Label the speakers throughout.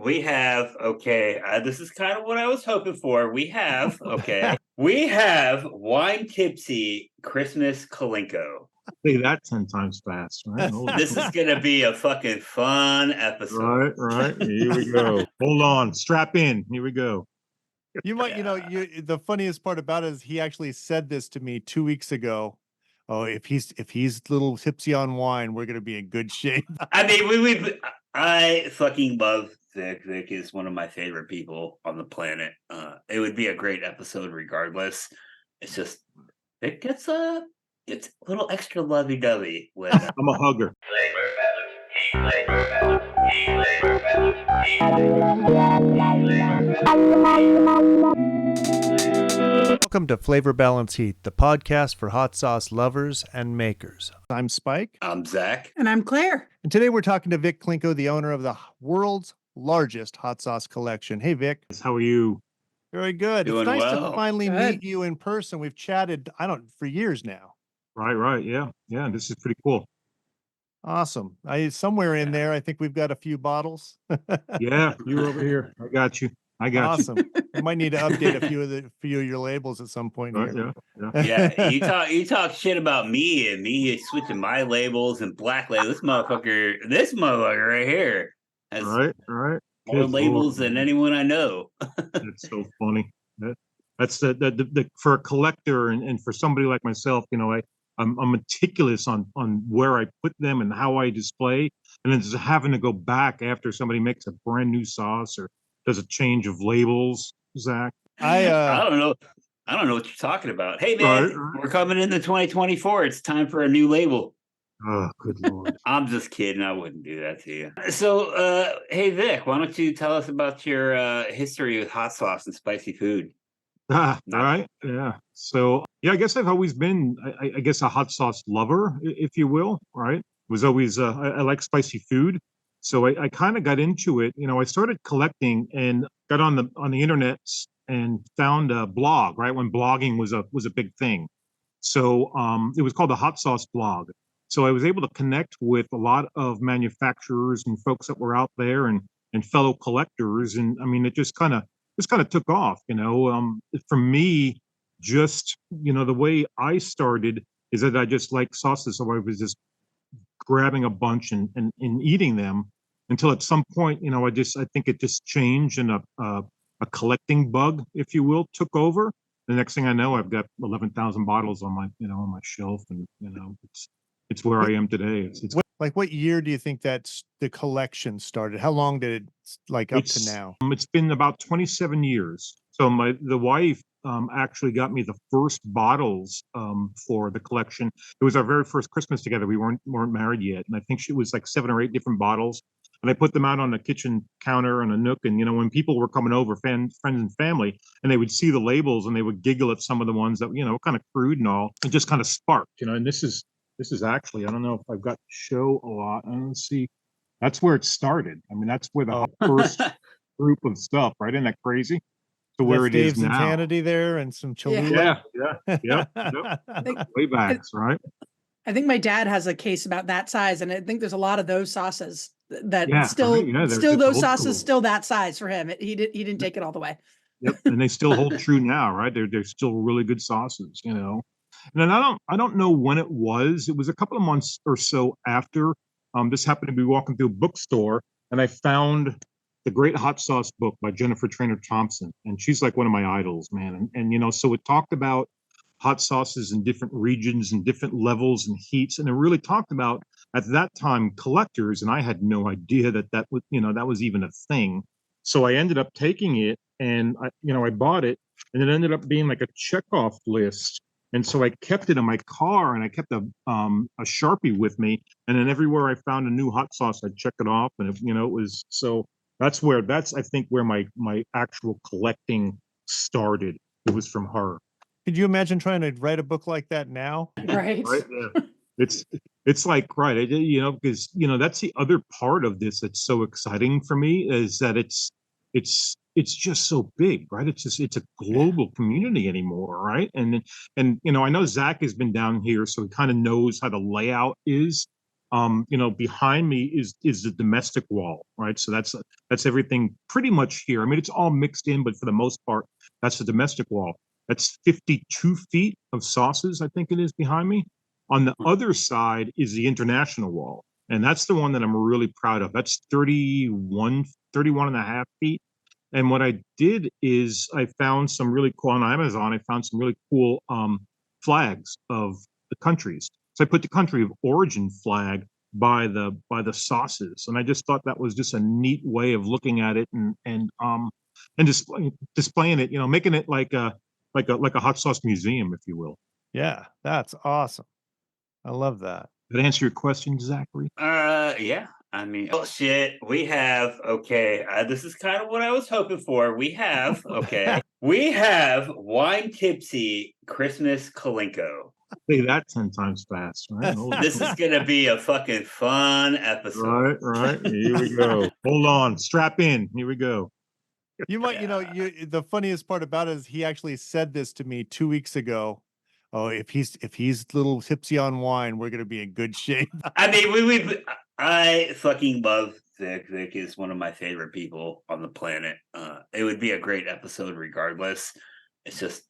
Speaker 1: We have, okay, this is kind of what I was hoping for. We have Wine Tipsy Christmas Kalinko.
Speaker 2: Say that 10 times fast, right?
Speaker 1: This is going to be a fucking fun episode.
Speaker 2: Right. Here we go. Hold on. Strap in. Here we go.
Speaker 3: You might, the funniest part about it is he actually said this to me 2 weeks ago. Oh, if he's a little tipsy on wine, we're gonna be in good shape.
Speaker 1: I mean, I fucking love Vic. Vic is one of my favorite people on the planet. It would be a great episode regardless. It's just Vic gets a little extra lovey-dovey when
Speaker 2: I'm a hugger.
Speaker 3: Welcome to Flavor Balance Heat, the podcast for hot sauce lovers and makers. I'm Spike.
Speaker 1: I'm Zach.
Speaker 4: And I'm Claire.
Speaker 3: And today we're talking to Vic CLINCO, the owner of the world's largest hot sauce collection. Hey, Vic.
Speaker 2: How are you?
Speaker 3: Very good.
Speaker 1: Doing
Speaker 3: it's nice
Speaker 1: well.
Speaker 3: to finally
Speaker 4: Good.
Speaker 3: meet you in person. We've chatted, for years now.
Speaker 2: Right. Yeah. This is pretty cool.
Speaker 3: Awesome. Somewhere in there, I think we've got a few bottles.
Speaker 2: Yeah, you're over here. I got you.
Speaker 3: Awesome. You might need to update a few of your labels at some point here.
Speaker 1: Yeah, you talk shit about me and me switching my labels and black labels. This motherfucker right here has
Speaker 2: Right.
Speaker 1: more labels than anyone I know.
Speaker 2: That's so funny. That's the for a collector and for somebody like myself, I'm meticulous on where I put them and how I display, and then just having to go back after somebody makes a brand new sauce or does a change of labels. Zach,
Speaker 1: I don't know what you're talking about. Hey man, We're coming into 2024. It's time for a new label.
Speaker 2: Oh, good Lord.
Speaker 1: I'm just kidding. I wouldn't do that to you. So, hey Vic, why don't you tell us about your history with hot sauce and spicy food?
Speaker 2: Right. Yeah. So, I guess I've always been, I guess, a hot sauce lover, if you will. Right. Was always, I like spicy food. So I kind of got into it. I started collecting and got on the internet and found a blog, right? When blogging was a big thing. So it was called the Hot Sauce Blog. So I was able to connect with a lot of manufacturers and folks that were out there and fellow collectors. And I mean, it just kind of took off, for me, just, the way I started is that I just like sauces. So I was just grabbing a bunch and eating them until at some point, I think it just changed and a collecting bug, if you will, took over. The next thing I know, I've got 11,000 bottles on my, on my shelf, and it's where I am today. It's
Speaker 3: what year do you think that's the collection started? How long did it up to now?
Speaker 2: It's been about 27 years. So the wife actually got me the first bottles for the collection. It was our very first Christmas together. We weren't married yet, and I think she was like 7 or 8 different bottles. And I put them out on the kitchen counter on a nook. And when people were coming over, friends and family, and they would see the labels and they would giggle at some of the ones that kind of crude and all. It just kind of sparked, And this is actually, I don't know if I've got to show a lot. I don't see. That's where it started. I mean, that's where the first group of stuff, right? Isn't that crazy? To where it
Speaker 3: Dave's
Speaker 2: is now.
Speaker 3: Insanity there and some Cholula.
Speaker 2: Yeah. Waybacks, right?
Speaker 4: I think my dad has a case about that size, and I think there's a lot of those sauces that still those sauces still that size for him. He didn't take it all the way.
Speaker 2: Yep, and they still hold true now, right? They're still really good sauces, And then I don't know when it was. It was a couple of months or so after. This happened to be walking through a bookstore, and I found the Great Hot Sauce book by Jennifer Trainer Thompson, and she's like one of my idols, man. And so it talked about hot sauces in different regions and different levels and heats, and it really talked about at that time collectors, and I had no idea that was even a thing. So I ended up taking it, and I bought it, and it ended up being like a checkoff list. And so I kept it in my car, and I kept a Sharpie with me, and then everywhere I found a new hot sauce, I'd check it off, and it was so. That's I think where my actual collecting started. It was from her.
Speaker 3: Could you imagine trying to write a book like that now?
Speaker 4: Right.
Speaker 2: Yeah. It's like, right. Because, that's the other part of this that's so exciting for me is that it's just so big, right? It's a global community anymore, right? And I know Zach has been down here, so he kind of knows how the layout is. behind me is the domestic wall, right? So that's everything pretty much here. I mean, it's all mixed in, but for the most part, that's the domestic wall. That's 52 feet of sauces, I think it is, behind me. On the other side is the international wall. And that's the one that I'm really proud of. That's 31 and a half feet. And what I did is I found some really cool on Amazon. I found some really cool flags of the countries. So I put the country of origin flag by the sauces, and I just thought that was just a neat way of looking at it and displaying it. Making it like a hot sauce museum, if you will.
Speaker 3: Yeah, that's awesome. I love that.
Speaker 2: Did that answer your question, Zachary?
Speaker 1: Yeah. I mean, oh shit, we have, okay, this is kind of what I was hoping for. We have Wine Tipsy Christmas Kalinko.
Speaker 2: Say that 10 times fast, right?
Speaker 1: This is going to be a fucking fun episode.
Speaker 2: Right. Here we go. Hold on. Strap in. Here we go.
Speaker 3: You might, the funniest part about it is he actually said this to me 2 weeks ago. Oh, if he's a little tipsy on wine, we're going to be in good shape.
Speaker 1: I mean, I fucking love Vic. Vic is one of my favorite people on the planet. It would be a great episode regardless. It's just,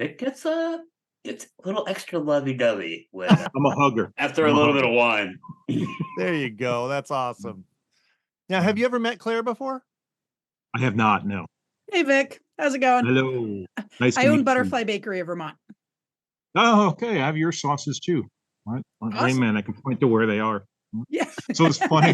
Speaker 1: Vic gets a little extra lovey-dovey when
Speaker 2: I'm a hugger.
Speaker 1: After a little bit of wine.
Speaker 3: There you go. That's awesome. Now, have you ever met Claire before?
Speaker 2: I have not, no.
Speaker 4: Hey, Vic. How's it going?
Speaker 2: Hello. Nice
Speaker 4: I own Butterfly Bakery of Vermont.
Speaker 2: Oh, okay. I have your sauces too. Right.
Speaker 4: Awesome.
Speaker 2: Amen. I can point to where they are.
Speaker 4: Yeah.
Speaker 2: So it's funny.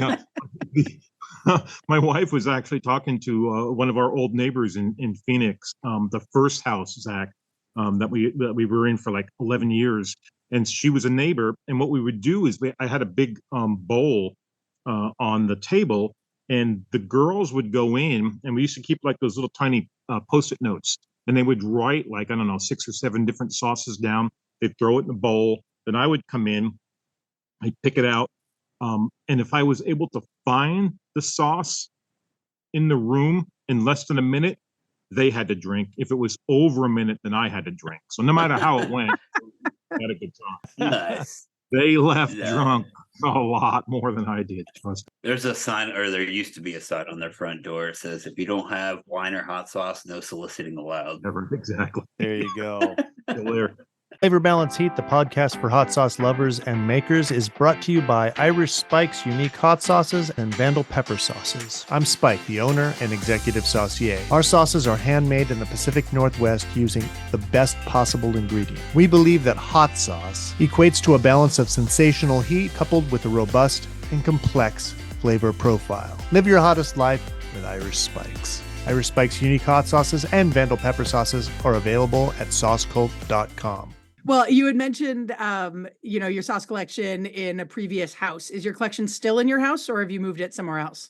Speaker 2: My wife was actually talking to one of our old neighbors in Phoenix, the first house, Zach, that we were in for like 11 years. And she was a neighbor. And what we would do is I had a big bowl on the table, and the girls would go in, and we used to keep like those little tiny Post-it notes. And they would write like, I don't know, 6 or 7 different sauces down. They'd throw it in the bowl. Then I would come in, I'd pick it out. And if I was able to find the sauce in the room in less than a minute, they had to drink. If it was over a minute, then I had to drink. So no matter how it went, I had a good time.
Speaker 1: Nice.
Speaker 2: They left drunk a lot more than I did. Trust me.
Speaker 1: There's a sign, or there used to be a sign on their front door. It says, if you don't have wine or hot sauce, no soliciting allowed.
Speaker 2: Never exactly.
Speaker 3: There you go.
Speaker 2: Still there.
Speaker 3: Flavor Balance Heat, the podcast for hot sauce lovers and makers, is brought to you by Irish Spike's unique hot sauces and Vandal pepper sauces. I'm Spike, the owner and executive saucier. Our sauces are handmade in the Pacific Northwest using the best possible ingredient. We believe that hot sauce equates to a balance of sensational heat coupled with a robust and complex flavor profile. Live your hottest life with Irish Spikes. Irish Spike's unique hot sauces and Vandal pepper sauces are available at saucecult.com.
Speaker 4: Well, you had mentioned, your sauce collection in a previous house. Is your collection still in your house, or have you moved it somewhere else?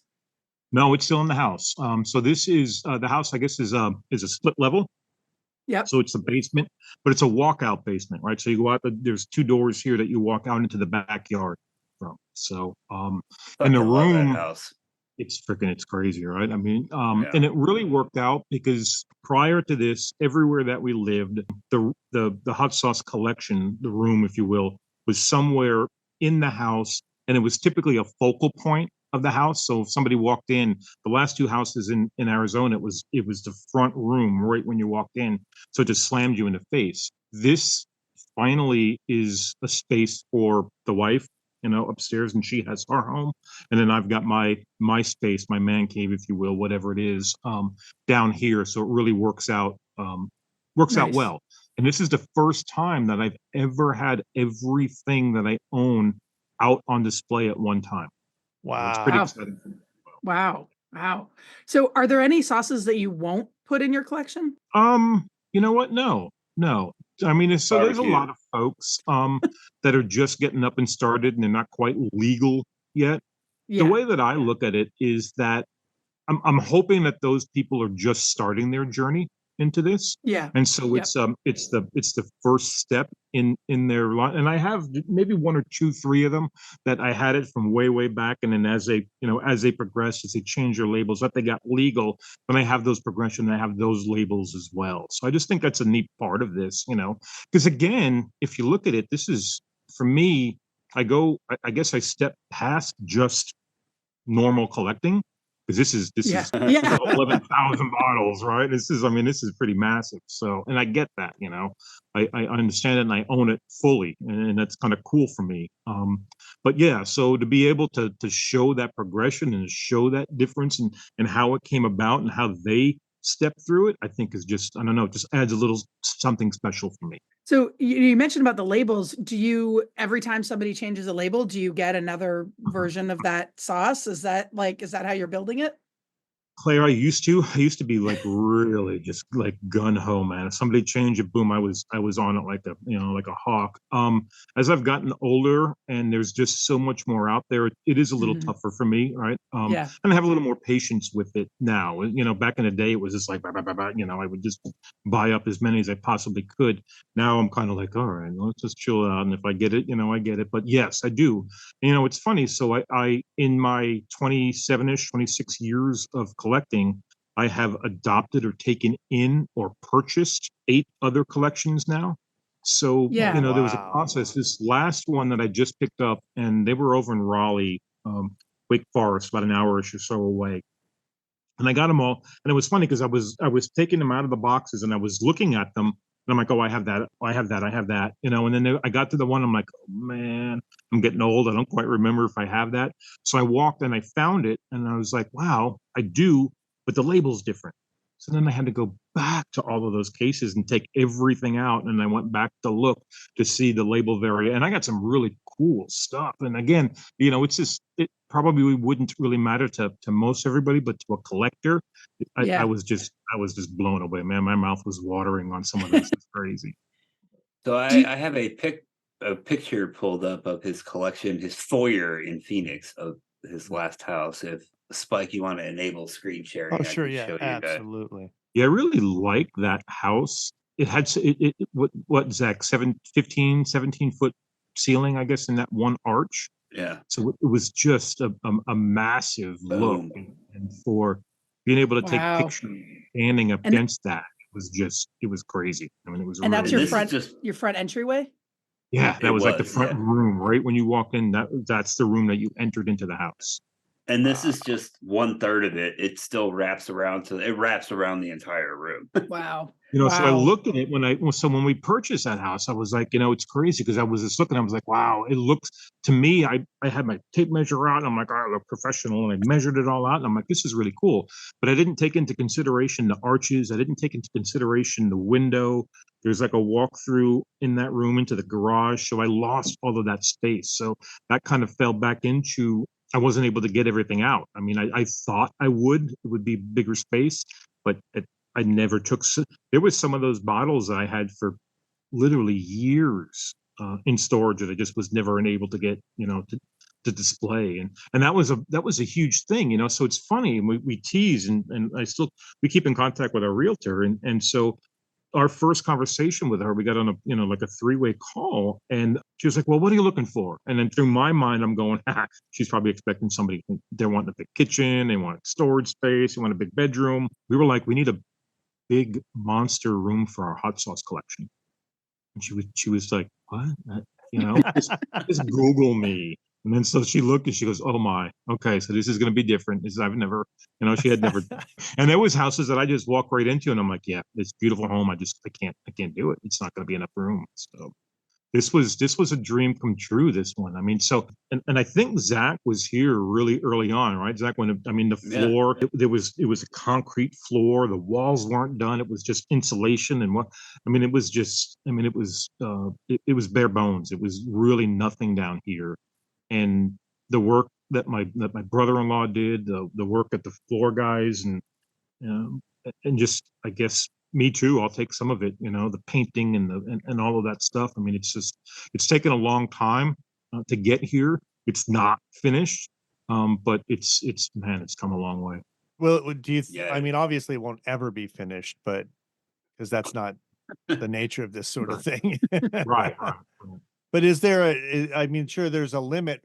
Speaker 2: No, it's still in the house. So this is the house, I guess, is a split level.
Speaker 4: Yep.
Speaker 2: So it's the basement, but it's a walkout basement, right? So you go out, there's 2 doors here that you walk out into the backyard from. So, in the room,
Speaker 1: house.
Speaker 2: it's crazy, right? I mean, and it really worked out because prior to this, everywhere that we lived, the hot sauce collection, the room, if you will, was somewhere in the house, and it was typically a focal point of the house. So if somebody walked in, the last 2 houses in Arizona, it was the front room right when you walked in, so it just slammed you in the face. This finally is a space for the wife, upstairs, and she has her home, and then I've got my space, my man cave, if you will, whatever it is, down here. So it really works out out well. And this is the first time that I've ever had everything that I own out on display at one time.
Speaker 3: Wow.
Speaker 2: It's pretty exciting.
Speaker 4: Wow. So are there any sauces that you won't put in your collection?
Speaker 2: You know what? No. I mean, there's a lot of folks that are just getting up and started, and they're not quite legal yet. Yeah. The way that I look at it is that I'm hoping that those people are just starting their journey into this.
Speaker 4: Yeah.
Speaker 2: And so it's the first step in their life. And I have maybe 1 or 2, 3 of them that I had it from way back. And then as they progress, as they change their labels, that they got legal, then I have those progression, I have those labels as well. So I just think that's a neat part of this, because again, if you look at it, this is, for me, I guess I step past just normal collecting, because this is
Speaker 4: Yeah.
Speaker 2: 11,000 bottles, right? This is pretty massive. So, and I get that, I understand it and I own it fully, and that's kind of cool for me. But yeah, so to be able to show that progression and show that difference and how it came about and how they stepped through it, I think is just, I don't know, just adds a little something special for me.
Speaker 4: So you mentioned about the labels. Do you, every time somebody changes a label, do you get another version of that sauce? Is that how you're building it?
Speaker 2: Claire, I used to be like really just like gun ho, man. If somebody changed it, boom, I was on it like a hawk. As I've gotten older and there's just so much more out there, it is a little tougher for me, right?
Speaker 4: Yeah.
Speaker 2: And I have a little more patience with it now. Back in the day, it was just like, I would just buy up as many as I possibly could. Now I'm kind of like, all right, let's just chill out. And if I get it, I get it. But yes, I do. It's funny. So I in my 27-ish, 26 years of collecting, I have adopted or taken in or purchased 8 other collections now. So,
Speaker 4: Yeah.
Speaker 2: there was a process. This last one that I just picked up, and they were over in Raleigh, Wake Forest, about an hour-ish or so away. And I got them all. And it was funny because I was taking them out of the boxes and I was looking at them. And I'm like, oh, I have that. I have that. I have that. And then I got to the one. I'm like, oh, man, I'm getting old. I don't quite remember if I have that. So I walked and I found it. And I was like, wow, I do. But the label's different. So then I had to go back to all of those cases and take everything out. And I went back to look to see the label variant. And I got some really cool stuff. And again, it's just, it probably wouldn't really matter to most everybody, but to a collector, I was just blown away, man. My mouth was watering on some of this. It's crazy.
Speaker 1: So I have a picture pulled up of his collection, his foyer in Phoenix of his last house. If Spike, you want to enable screen sharing,
Speaker 3: Oh,
Speaker 1: I
Speaker 3: sure.
Speaker 1: can
Speaker 3: Yeah,
Speaker 1: show you
Speaker 3: absolutely.
Speaker 2: Yeah, I really like that house. It had what Zach, 17-foot ceiling, I guess, in that one arch.
Speaker 1: Yeah.
Speaker 2: So it was just a massive look,
Speaker 1: Boom.
Speaker 2: and for being able to take
Speaker 4: Wow.
Speaker 2: pictures standing up
Speaker 4: And-
Speaker 2: against that, it was crazy. I mean, it was
Speaker 4: And that's
Speaker 2: really
Speaker 4: your
Speaker 1: this
Speaker 4: front front entryway?
Speaker 2: yeah, that
Speaker 1: It
Speaker 2: was like the
Speaker 1: was,
Speaker 2: front
Speaker 1: yeah.
Speaker 2: room, right when you walked in. That's the room that you entered into the house.
Speaker 1: And this is just 1/3 of it. It still wraps around the entire room.
Speaker 4: Wow.
Speaker 2: So I
Speaker 4: Wow.
Speaker 2: looked at it when we purchased that house, I was like, it's crazy because I was just looking, I was like, wow, it looks to me, I had my tape measure out, and I'm like, oh, I look professional, and I measured it all out, and I'm like, this is really cool. But I didn't take into consideration the arches. I didn't take into consideration the window. There's like a walkthrough in that room into the garage. So I lost all of that space. So that kind of fell back into, I wasn't able to get everything out. I mean, I thought it would be bigger space, but I never took. There was some of those bottles I had for literally years in storage that I just was never able to get, to display, and that was a huge thing. So it's funny, and we tease, and we keep in contact with our realtor, and so our first conversation with her, we got on a like a 3-way call, and she was like, well, what are you looking for? And then through my mind, I'm going, she's probably expecting somebody, they're wanting a big kitchen, they want storage space, they want a big bedroom. We were like, we need a big monster room for our hot sauce collection. And she was like, what? Just Google me. And then so she looked and she goes, oh my, okay, so this is going to be different. I've never, she had never, and there was houses that I just walk right into, and I'm like, yeah, it's a beautiful home. I can't do it. It's not going to be enough room. So this was a dream come true, this one. I mean, so, and I think Zach was here really early on, right? Zach, the floor, it was a concrete floor. The walls weren't done. It was just insulation. And it was bare bones. It was really nothing down here. And the work that my brother-in-law did, the work at the floor guys, and just, I guess, me too. I'll take some of it, the painting and all of that stuff. I mean, it's taken a long time to get here. It's not finished, but it's come a long way.
Speaker 3: Well, I mean, obviously it won't ever be finished, but because that's not the nature of this sort of thing.
Speaker 2: Right.
Speaker 3: But is there I mean, sure, there's a limit.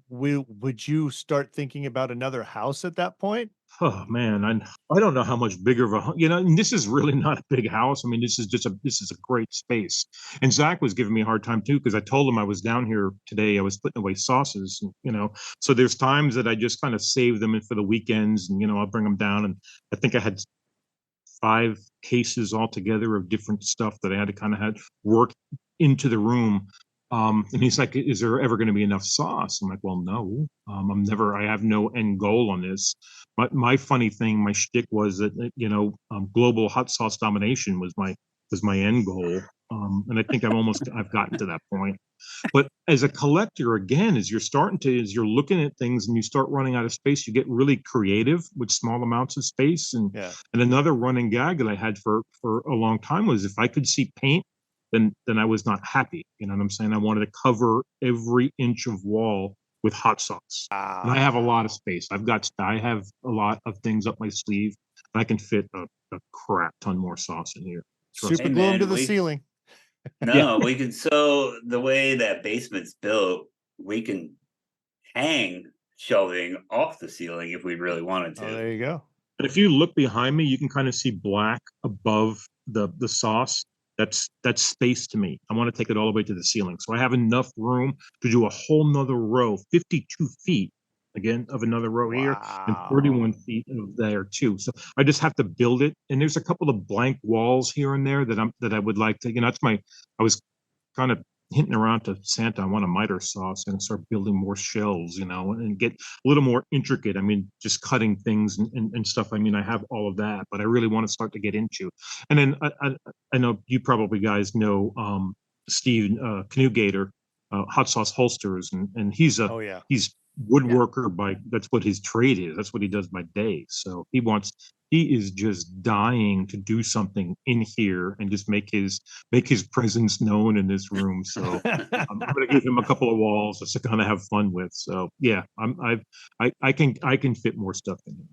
Speaker 3: Would you start thinking about another house at that point?
Speaker 2: Oh man, I don't know how much bigger of a and this is really not a big house. I mean, this is a great space. And Zach was giving me a hard time too because I told him I was down here today. I was putting away sauces, So there's times that I just kind of save them in for the weekends, and I'll bring them down. And I think I had 5 cases altogether of different stuff that I had to kind of had work into the room. And he's like, "Is there ever going to be enough sauce?" I'm like, "Well, no. I have no end goal on this." But my funny thing, my shtick was that global hot sauce domination was my end goal. And I think I've gotten to that point. But as a collector, again, as you're looking at things and you start running out of space, you get really creative with small amounts of space. And another running gag that I had for a long time was if I could see paint, then I was not happy. You know what I'm saying? I wanted to cover every inch of wall with hot sauce. And I have a lot of space. I have a lot of things up my sleeve. And I can fit a crap ton more sauce in here.
Speaker 3: Super glue them to the ceiling.
Speaker 1: No, we can. So the way that basement's built, we can hang shelving off the ceiling if we really wanted to.
Speaker 3: Oh, there you go.
Speaker 2: But if you look behind me, you can kind of see black above the sauce. That's space to me. I want to take it all the way to the ceiling. So I have enough room to do a whole nother row, 52 feet again of another row here and 31 feet of there too. So I just have to build it. And there's a couple of blank walls here and there that I would like to, I was kind of hinting around to Santa. I want a miter sauce and start building more shelves, and get a little more intricate. I mean, just cutting things and stuff. I mean, I have all of that, but I really want to start to get into. And then I know you probably guys know Steve Canoegator, Hot Sauce Holsters, and he's woodworker that's what his trade is. That's what he does by day. So he is just dying to do something in here and just make his presence known in this room. So I'm going to give him a couple of walls just to kind of have fun with. So yeah, I can fit more stuff in here.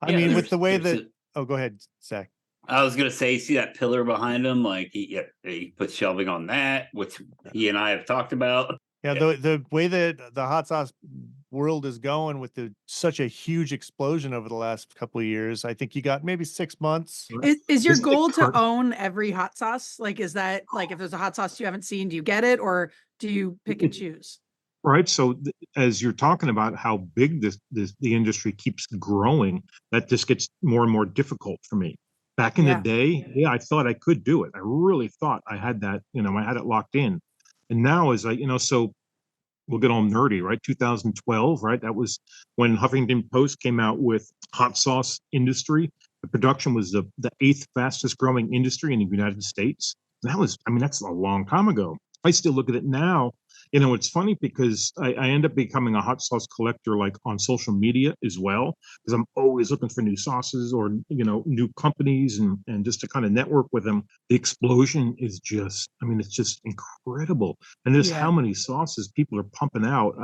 Speaker 3: I mean, with the way that go ahead, Zach.
Speaker 1: I was gonna say, see that pillar behind him? Like he puts shelving on that, which he and I have talked about.
Speaker 3: Yeah, the way that the hot sauce world is going with such a huge explosion over the last couple of years, I think you got maybe 6 months.
Speaker 4: Is your goal to own every hot sauce? Like, is that like if there's a hot sauce you haven't seen, do you get it, or do you pick and choose?
Speaker 2: Right. So as you're talking about how big the industry keeps growing, that just gets more and more difficult for me. Back in the day, I thought I could do it. I really thought I had that, I had it locked in. And now as so we'll get all nerdy, right? 2012, right? That was when Huffington Post came out with Hot Sauce Industry. The production was the 8th fastest growing industry in the United States. And that's a long time ago. I still look at it now. It's funny because I end up becoming a hot sauce collector, like on social media as well, because I'm always looking for new sauces or, new companies and just to kind of network with them. The explosion is it's just incredible. And there's how many sauces people are pumping out.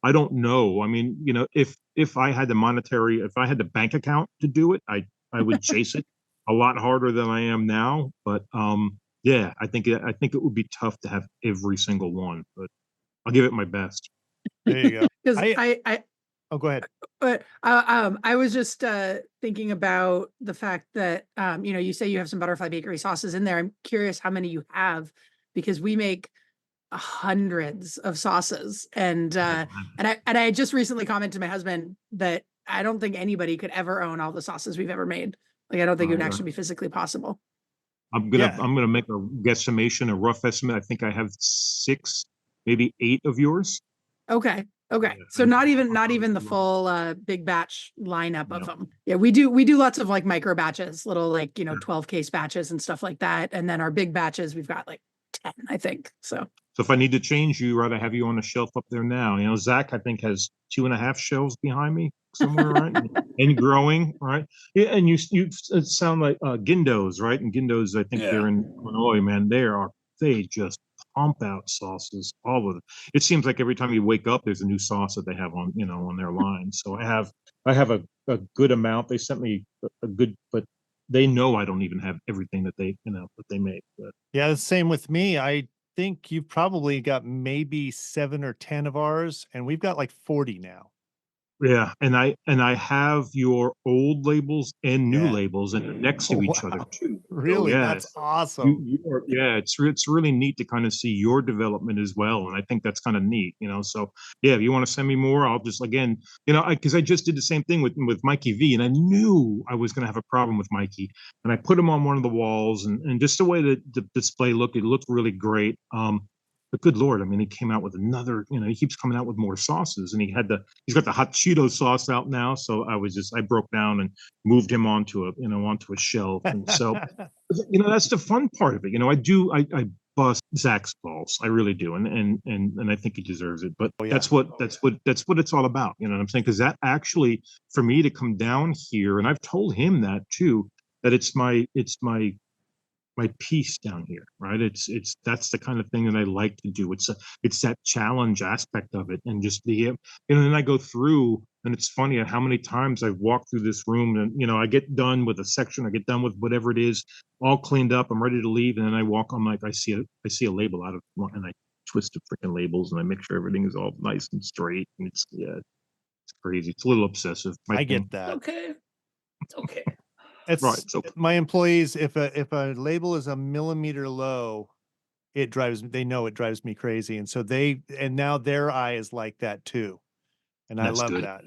Speaker 2: I don't know. I mean, if I had the bank account to do it, I would chase it a lot harder than I am now. But yeah, I think it would be tough to have every single one, but I'll give it my best.
Speaker 3: There you go.
Speaker 4: Because
Speaker 3: go ahead.
Speaker 4: But I was just thinking about the fact that you say you have some Butterfly Bakery sauces in there. I'm curious how many you have, because we make hundreds of sauces, and I just recently commented to my husband that I don't think anybody could ever own all the sauces we've ever made. Like, I don't think it would actually be physically possible.
Speaker 2: I'm gonna make a guesstimation, a rough estimate. I think I have 6, maybe 8 of yours.
Speaker 4: Okay. So not even the full big batch lineup of them. Yeah, we do lots of like micro batches, little 12 case batches and stuff like that. And then our big batches, we've got like 10, I think. So
Speaker 2: if I need to change you, right, I have you on a shelf up there now. Zach, I think, has 2.5 shelves behind me somewhere, right? and growing, right? Yeah, and you sound like Gindos, right? And Gindos, I think they're in Illinois, man. They just pump out sauces all of it. It seems like every time you wake up, there's a new sauce that they have on, on their line. So I have a good amount. They sent me a good, but they know I don't even have everything that they make. But.
Speaker 3: Yeah, the same with me. I think you've probably got maybe 7 or 10 of ours, and we've got like 40 now.
Speaker 2: Yeah, and I have your old labels and new
Speaker 3: Yeah.
Speaker 2: labels, and they're next to each other
Speaker 3: Wow.
Speaker 2: too. So
Speaker 3: Really?
Speaker 2: yeah,
Speaker 3: That's awesome.
Speaker 2: yeah, it's really neat to kind of see your development as well, and I think that's kind of neat, you know. So yeah, if you want to send me more, I'll just again, you know, because I just did the same thing with Mikey V, and I knew I was going to have a problem with Mikey, and I put him on one of the walls, and just the way that the display looked, it looked really great. But good Lord, I mean, he came out with another, you know, he keeps coming out with more sauces, and he's got the hot Cheeto sauce out now. So I broke down and moved him onto onto a shelf. And so, you know, that's the fun part of it. You know, I bust Zach's balls. I really do. And I think he deserves it. But
Speaker 3: Oh, yeah.
Speaker 2: that's what it's all about. You know what I'm saying? Because that actually, for me to come down here, and I've told him that too, that it's my peace down here, right? It's that's the kind of thing that I like to do. It's that challenge aspect of it, and just then I go through, and it's funny how many times I've walked through this room, and you know, I get done with a section, I get done with whatever it is, all cleaned up, I'm ready to leave, and then I walk, I'm like, I see a label out of one, and I twist the freaking labels, and I make sure everything is all nice and straight, and it's crazy. It's a little obsessive. My
Speaker 3: I
Speaker 2: thing.
Speaker 3: get that.
Speaker 1: Okay. It's okay.
Speaker 2: Right.
Speaker 3: It's
Speaker 2: So
Speaker 3: my employees, if a label is a millimeter low, they know it drives me crazy. And so and now their eye is like that too. And I
Speaker 2: that's
Speaker 3: love
Speaker 2: good.
Speaker 3: that.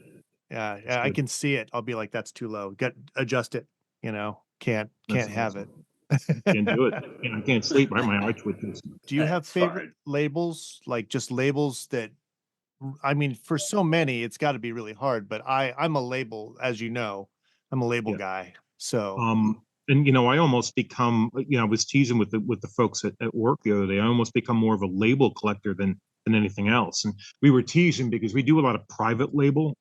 Speaker 3: Yeah,
Speaker 2: That's
Speaker 3: I
Speaker 2: good.
Speaker 3: can see it. I'll be like, that's too low. Adjust it, you know. Can't
Speaker 2: That's
Speaker 3: have
Speaker 2: awesome.
Speaker 3: it.
Speaker 2: Can't do it. I can't sleep. Right, my eye twitches.
Speaker 3: Do you have
Speaker 1: That's
Speaker 3: favorite
Speaker 1: fine.
Speaker 3: labels? Like just labels that I mean, for so many, it's got to be really hard, but I'm a label, as you know, I'm a label
Speaker 2: Yeah.
Speaker 3: guy. So
Speaker 2: And you know, I almost become, you know, I was teasing with the folks at work the other day. I almost become more of a label collector than anything else. And we were teasing because we do a lot of private label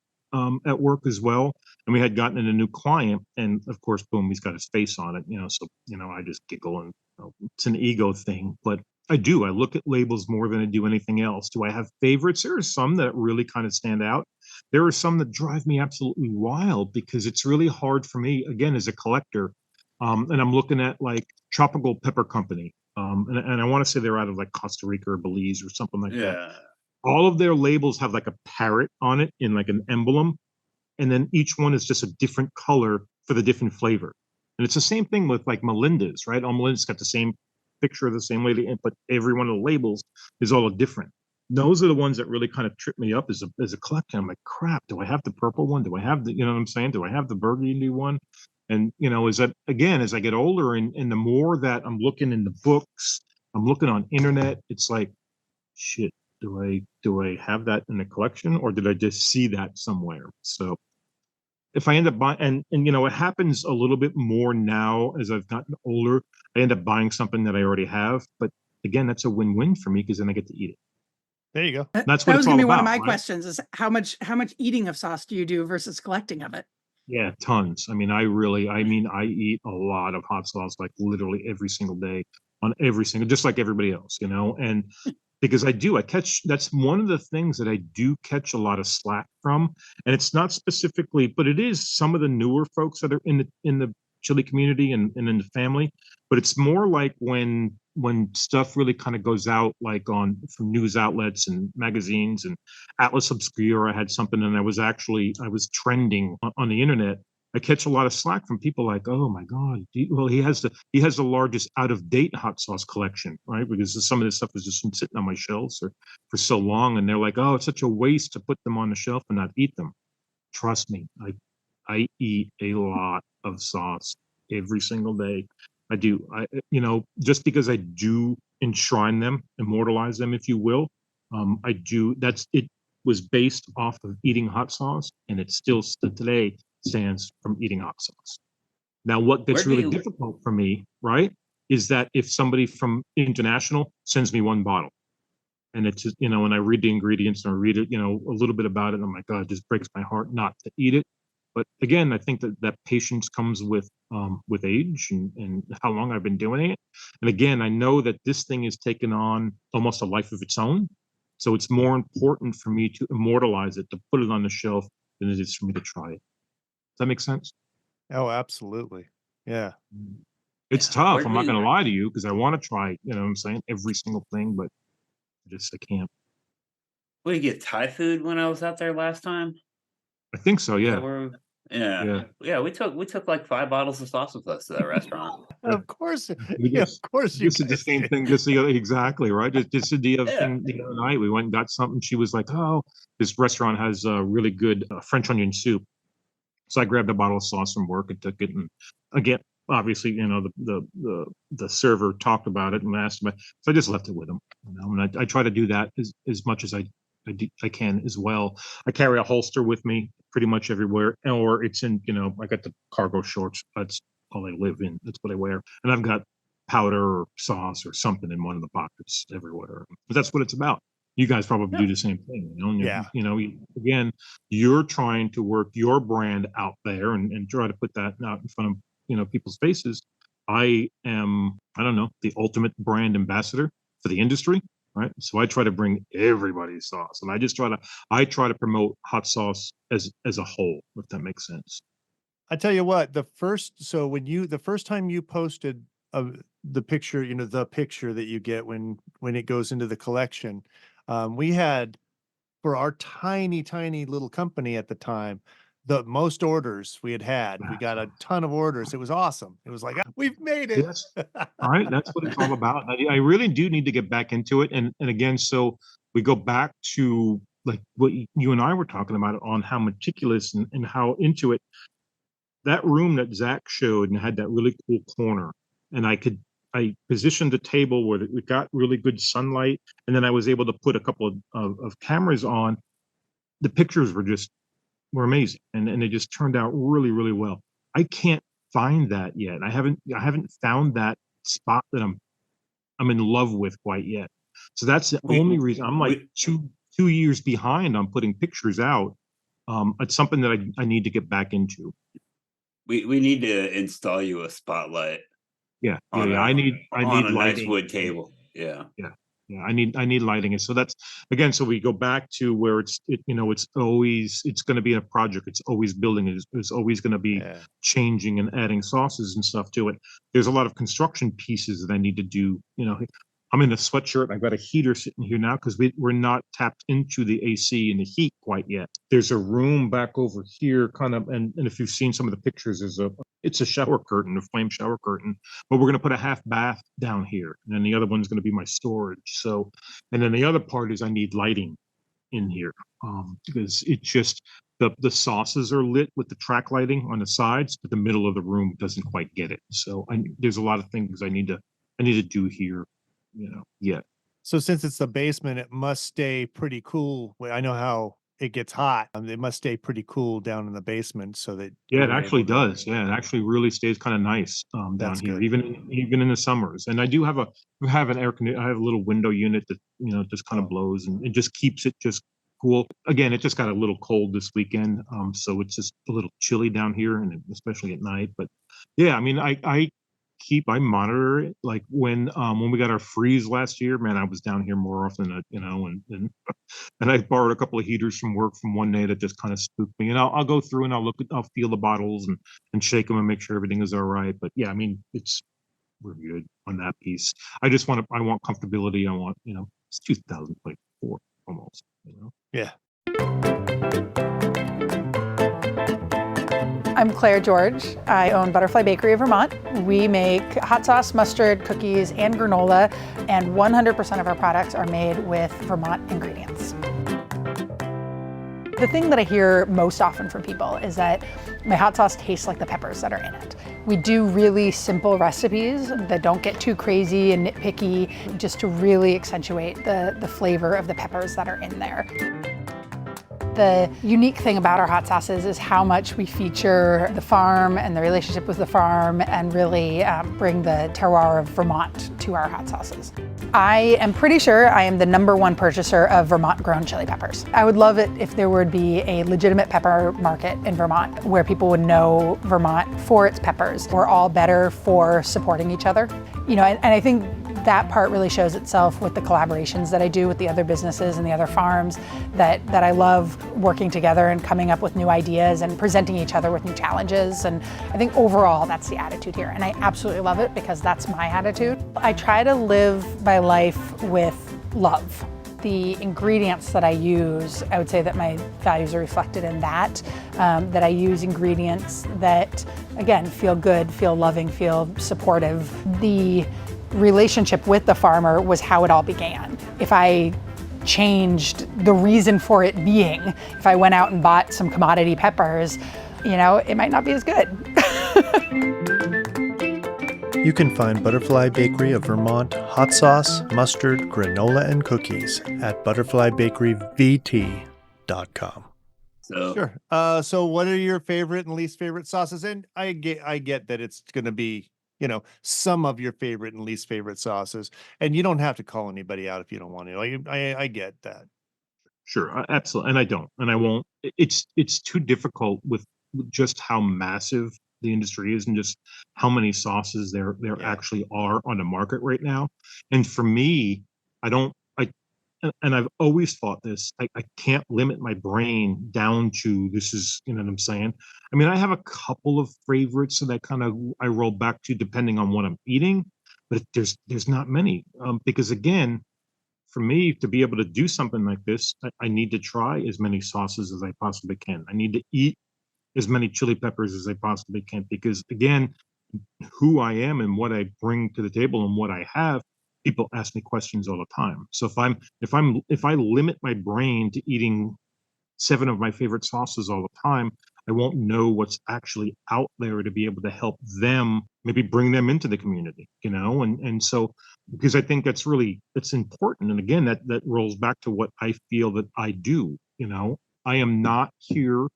Speaker 2: at work as well. And we had gotten in a new client, and of course, boom, he's got his face on it, you know. So, you know, I just giggle, and you know, it's an ego thing. But I look at labels more than I do anything else. Do I have favorites? There are some that really kind of stand out. There are some that drive me absolutely wild because it's really hard for me, again, as a collector. And I'm looking at like Tropical Pepper Company. And I want to say they're out of like Costa Rica or Belize or something like that.
Speaker 1: Yeah.
Speaker 2: All of their labels have like a parrot on it in like an emblem, and then each one is just a different color for the different flavor. And it's the same thing with like Melinda's, right? All Melinda's got the same picture of the same lady, but every one of the labels is all different. Those are the ones that really kind of trip me up as a collector. I'm like, crap, do I have the purple one? Do I have the, you know what I'm saying? Do I have the burgundy one? And you know, is that again, as I get older, and the more that I'm looking in the books, I'm looking on internet, it's like, shit, do I have that in the collection, or did I just see that somewhere? So if I end up buying, and you know, it happens a little bit more now as I've gotten older. I end up buying something that I already have, but again, that's a win-win for me because then I get to eat it.
Speaker 3: there you go.
Speaker 2: That's
Speaker 4: That
Speaker 2: what
Speaker 4: was
Speaker 2: it's
Speaker 4: gonna
Speaker 2: all
Speaker 4: be one of
Speaker 2: about,
Speaker 4: my
Speaker 2: right?
Speaker 4: questions is how much eating of sauce do you do versus collecting of it?
Speaker 2: Yeah, tons. I mean, I eat a lot of hot sauce, like literally every single day on every single, just like everybody else, you know, and because I catch, that's one of the things that I do catch a lot of slack from. And it's not specifically, but it is some of the newer folks that are in the chili community and in the family. But it's more like when stuff really kind of goes out, like on from news outlets and magazines and Atlas Obscura had something, and I was trending on the internet. I catch a lot of slack from people like, "Oh my God, well, he has the largest out of date hot sauce collection, right? Because some of this stuff has just been sitting on my shelves for so long, and they're like, oh, it's such a waste to put them on the shelf and not eat them. Trust me, I eat a lot of sauce every single day. I do. You know, just because I do enshrine them, immortalize them, if you will. I do. That's it. Was based off of eating hot sauce, and it still today stands from eating hot sauce. Now, what
Speaker 1: Where
Speaker 2: gets
Speaker 1: do
Speaker 2: really
Speaker 1: you
Speaker 2: difficult for me, right, is that if somebody from international sends me one bottle, and it's just, you know, and I read the ingredients and I read it, you know, a little bit about it, and I'm like, God, it just breaks my heart not to eat it. But again, I think that patience comes with age and how long I've been doing it. And again, I know that this thing is taken on almost a life of its own. So it's more important for me to immortalize it, to put it on the shelf, than it is for me to try it. Does that make sense?
Speaker 3: Oh, absolutely. Yeah.
Speaker 2: It's
Speaker 1: yeah, where
Speaker 2: tough.
Speaker 1: do
Speaker 2: I'm not going
Speaker 1: you
Speaker 2: to lie to you because I want to try, you know what I'm saying, every single thing, but I can't.
Speaker 1: what did you get Thai food when I was out there last time?
Speaker 2: I think so. Yeah.
Speaker 1: Yeah. We took like 5 bottles of sauce with us to that restaurant.
Speaker 3: Of course,
Speaker 2: We
Speaker 3: yeah, of
Speaker 2: just
Speaker 3: course you
Speaker 2: did the
Speaker 3: guys
Speaker 2: same
Speaker 3: did.
Speaker 2: thing just the other exactly right. Just did the other
Speaker 1: Yeah.
Speaker 2: thing the other night. We went and got something. She was like, "Oh, this restaurant has really good French onion soup." So I grabbed a bottle of sauce from work and took it. And again, obviously, the server talked about it and asked me. So I just left it with him. And I try to do that as much as I can as well. I carry a holster with me pretty much everywhere, or it's in, I got the cargo shorts. That's all I live in. That's what I wear. And I've got powder or sauce or something in one of the pockets everywhere. But that's what it's about. You guys probably do the same thing.
Speaker 3: Yeah.
Speaker 2: Again, you're trying to work your brand out there and try to put that out in front of, people's faces. I am, I don't know, the ultimate brand ambassador for the industry. Right. So I try to bring everybody's sauce, and I try to promote hot sauce as a whole, if that makes sense.
Speaker 3: I tell you what, the first time you posted the picture, the picture that you get when it goes into the collection, we had, for our tiny little company at the time, the most orders we had. We got a ton of orders. It was awesome. It was like, we've made it.
Speaker 2: Yes. All right. That's what it's all about. I really do need to get back into it. And again, so we go back to like what you and I were talking about on how meticulous and how into it. That room that Zach showed and had that really cool corner, and I positioned the table where it got really good sunlight, and then I was able to put a couple of cameras on. The pictures were amazing, and they just turned out really, really well. I can't find that yet. I haven't found that spot that I'm in love with quite yet. So that's the only reason I'm like 2 years behind on putting pictures out. It's something that I need to get back into.
Speaker 1: We need to install you a spotlight.
Speaker 2: Yeah. I need
Speaker 1: a
Speaker 2: lighting.
Speaker 1: nice wood table. Yeah.
Speaker 2: I need lighting. And so that's, again, so we go back to where it's going to be a project. It's always building. It's always going to be changing and adding sauces and stuff to it. There's a lot of construction pieces that I need to do. I'm in a sweatshirt. I've got a heater sitting here now because we're not tapped into the AC and the heat quite yet. There's a room back over here, kind of, and if you've seen some of the pictures, it's a shower curtain, a flame shower curtain, but we're going to put a half bath down here, and then the other one's going to be my storage. So, and then the other part is I need lighting in here because it's just the sauces are lit with the track lighting on the sides, but the middle of the room doesn't quite get it. So there's a lot of things I need to do here. Yet.
Speaker 3: So since it's the basement, it must stay pretty cool. I know how it gets hot. It must stay pretty cool down in the basement so that.
Speaker 2: Yeah, it actually does. Yeah, it actually really stays kind of nice down here, even in the summers. And I do have an air conditioner. I have a little window unit that just kind of blows and it just keeps it just cool. Again, it just got a little cold this weekend, so it's just a little chilly down here, and especially at night. But yeah, I mean, I monitor it. Like when we got our freeze last year, man, I was down here more often, and I borrowed a couple of heaters from work from one day that just kind of spooked me. And I'll go through and I'll feel the bottles and shake them and make sure everything is all right. But yeah, I mean, we're good on that piece. I want comfortability. I want, it's 2024 almost,
Speaker 3: Yeah.
Speaker 4: I'm Claire George. I own Butterfly Bakery of Vermont. We make hot sauce, mustard, cookies, and granola, and 100% of our products are made with Vermont ingredients. The thing that I hear most often from people is that my hot sauce tastes like the peppers that are in it. We do really simple recipes that don't get too crazy and nitpicky, just to really accentuate the flavor of the peppers that are in there. The unique thing about our hot sauces is how much we feature the farm and the relationship with the farm and really bring the terroir of Vermont to our hot sauces. I am pretty sure I am the #1 purchaser of Vermont grown chili peppers. I would love it if there would be a legitimate pepper market in Vermont where people would know Vermont for its peppers. We're all better for supporting each other. And I think that part really shows itself with the collaborations that I do with the other businesses and the other farms, that I love working together and coming up with new ideas and presenting each other with new challenges. And I think overall that's the attitude here. And I absolutely love it because that's my attitude. I try to live my life with love. the ingredients that I use, I would say that my values are reflected in that, that I use ingredients that, again, feel good, feel loving, feel supportive. The relationship with the farmer was how it all began. If I changed the reason for it being, if I went out and bought some commodity peppers, it might not be as good.
Speaker 3: You can find Butterfly Bakery of Vermont hot sauce, mustard, granola, and cookies at butterflybakeryvt.com.
Speaker 1: So
Speaker 3: Sure. So what are your favorite and least favorite sauces? And I get that it's going to be, some of your favorite and least favorite sauces. And you don't have to call anybody out if you don't want to. I get that.
Speaker 2: Sure, absolutely, and I don't, and I won't. It's too difficult with just how massive the industry is and just how many sauces there actually are on the market right now. And for me, I don't. And I've always thought this. I can't limit my brain down to this is, you know what I'm saying? I mean, I have a couple of favorites that I roll back to depending on what I'm eating, but there's not many because again, for me to be able to do something like this, I need to try as many sauces as I possibly can. I need to eat as many chili peppers as I possibly can because again, who I am and what I bring to the table and what I have, people ask me questions all the time. So if I limit my brain to eating 7 of my favorite sauces all the time, I won't know what's actually out there to be able to help them, maybe bring them into the community, and so because I think that's important. And again, that rolls back to what I feel that I do, I am not here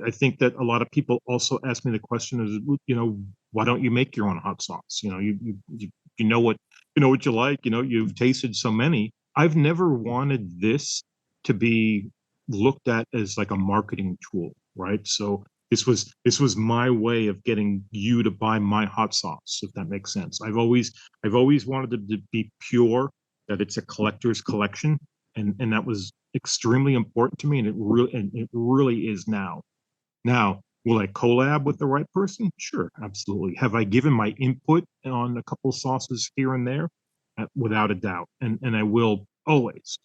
Speaker 2: I think that a lot of people also ask me the question is, why don't you make your own hot sauce? You know what you like, you've tasted so many. I've never wanted this to be looked at as like a marketing tool, right? So this was my way of getting you to buy my hot sauce, if that makes sense. I've always wanted it to be pure, that it's a collector's collection, and that was extremely important to me, and it really is now. Now, will I collab with the right person? Sure, absolutely. Have I given my input on a couple sauces here and there? Without a doubt, and I will always,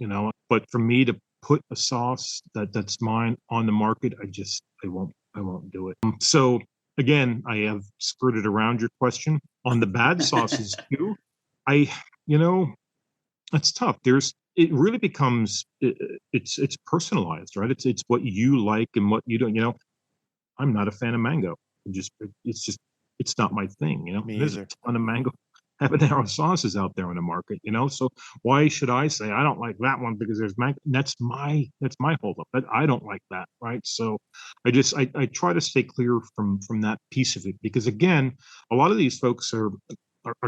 Speaker 2: But for me to put a sauce that's mine on the market, I won't do it. So again, I have skirted around your question on the bad sauces too. It's tough. It really becomes it's personalized, right? It's what you like and what you don't. I'm not a fan of mango. It's not my thing.
Speaker 3: Me
Speaker 2: There's
Speaker 3: either.
Speaker 2: a ton of mango habanero sauces out there on the market. So why should I say I don't like that one because there's mango? That's my holdup. But I don't like that, right? So I try to stay clear from that piece of it because again, a lot of these folks are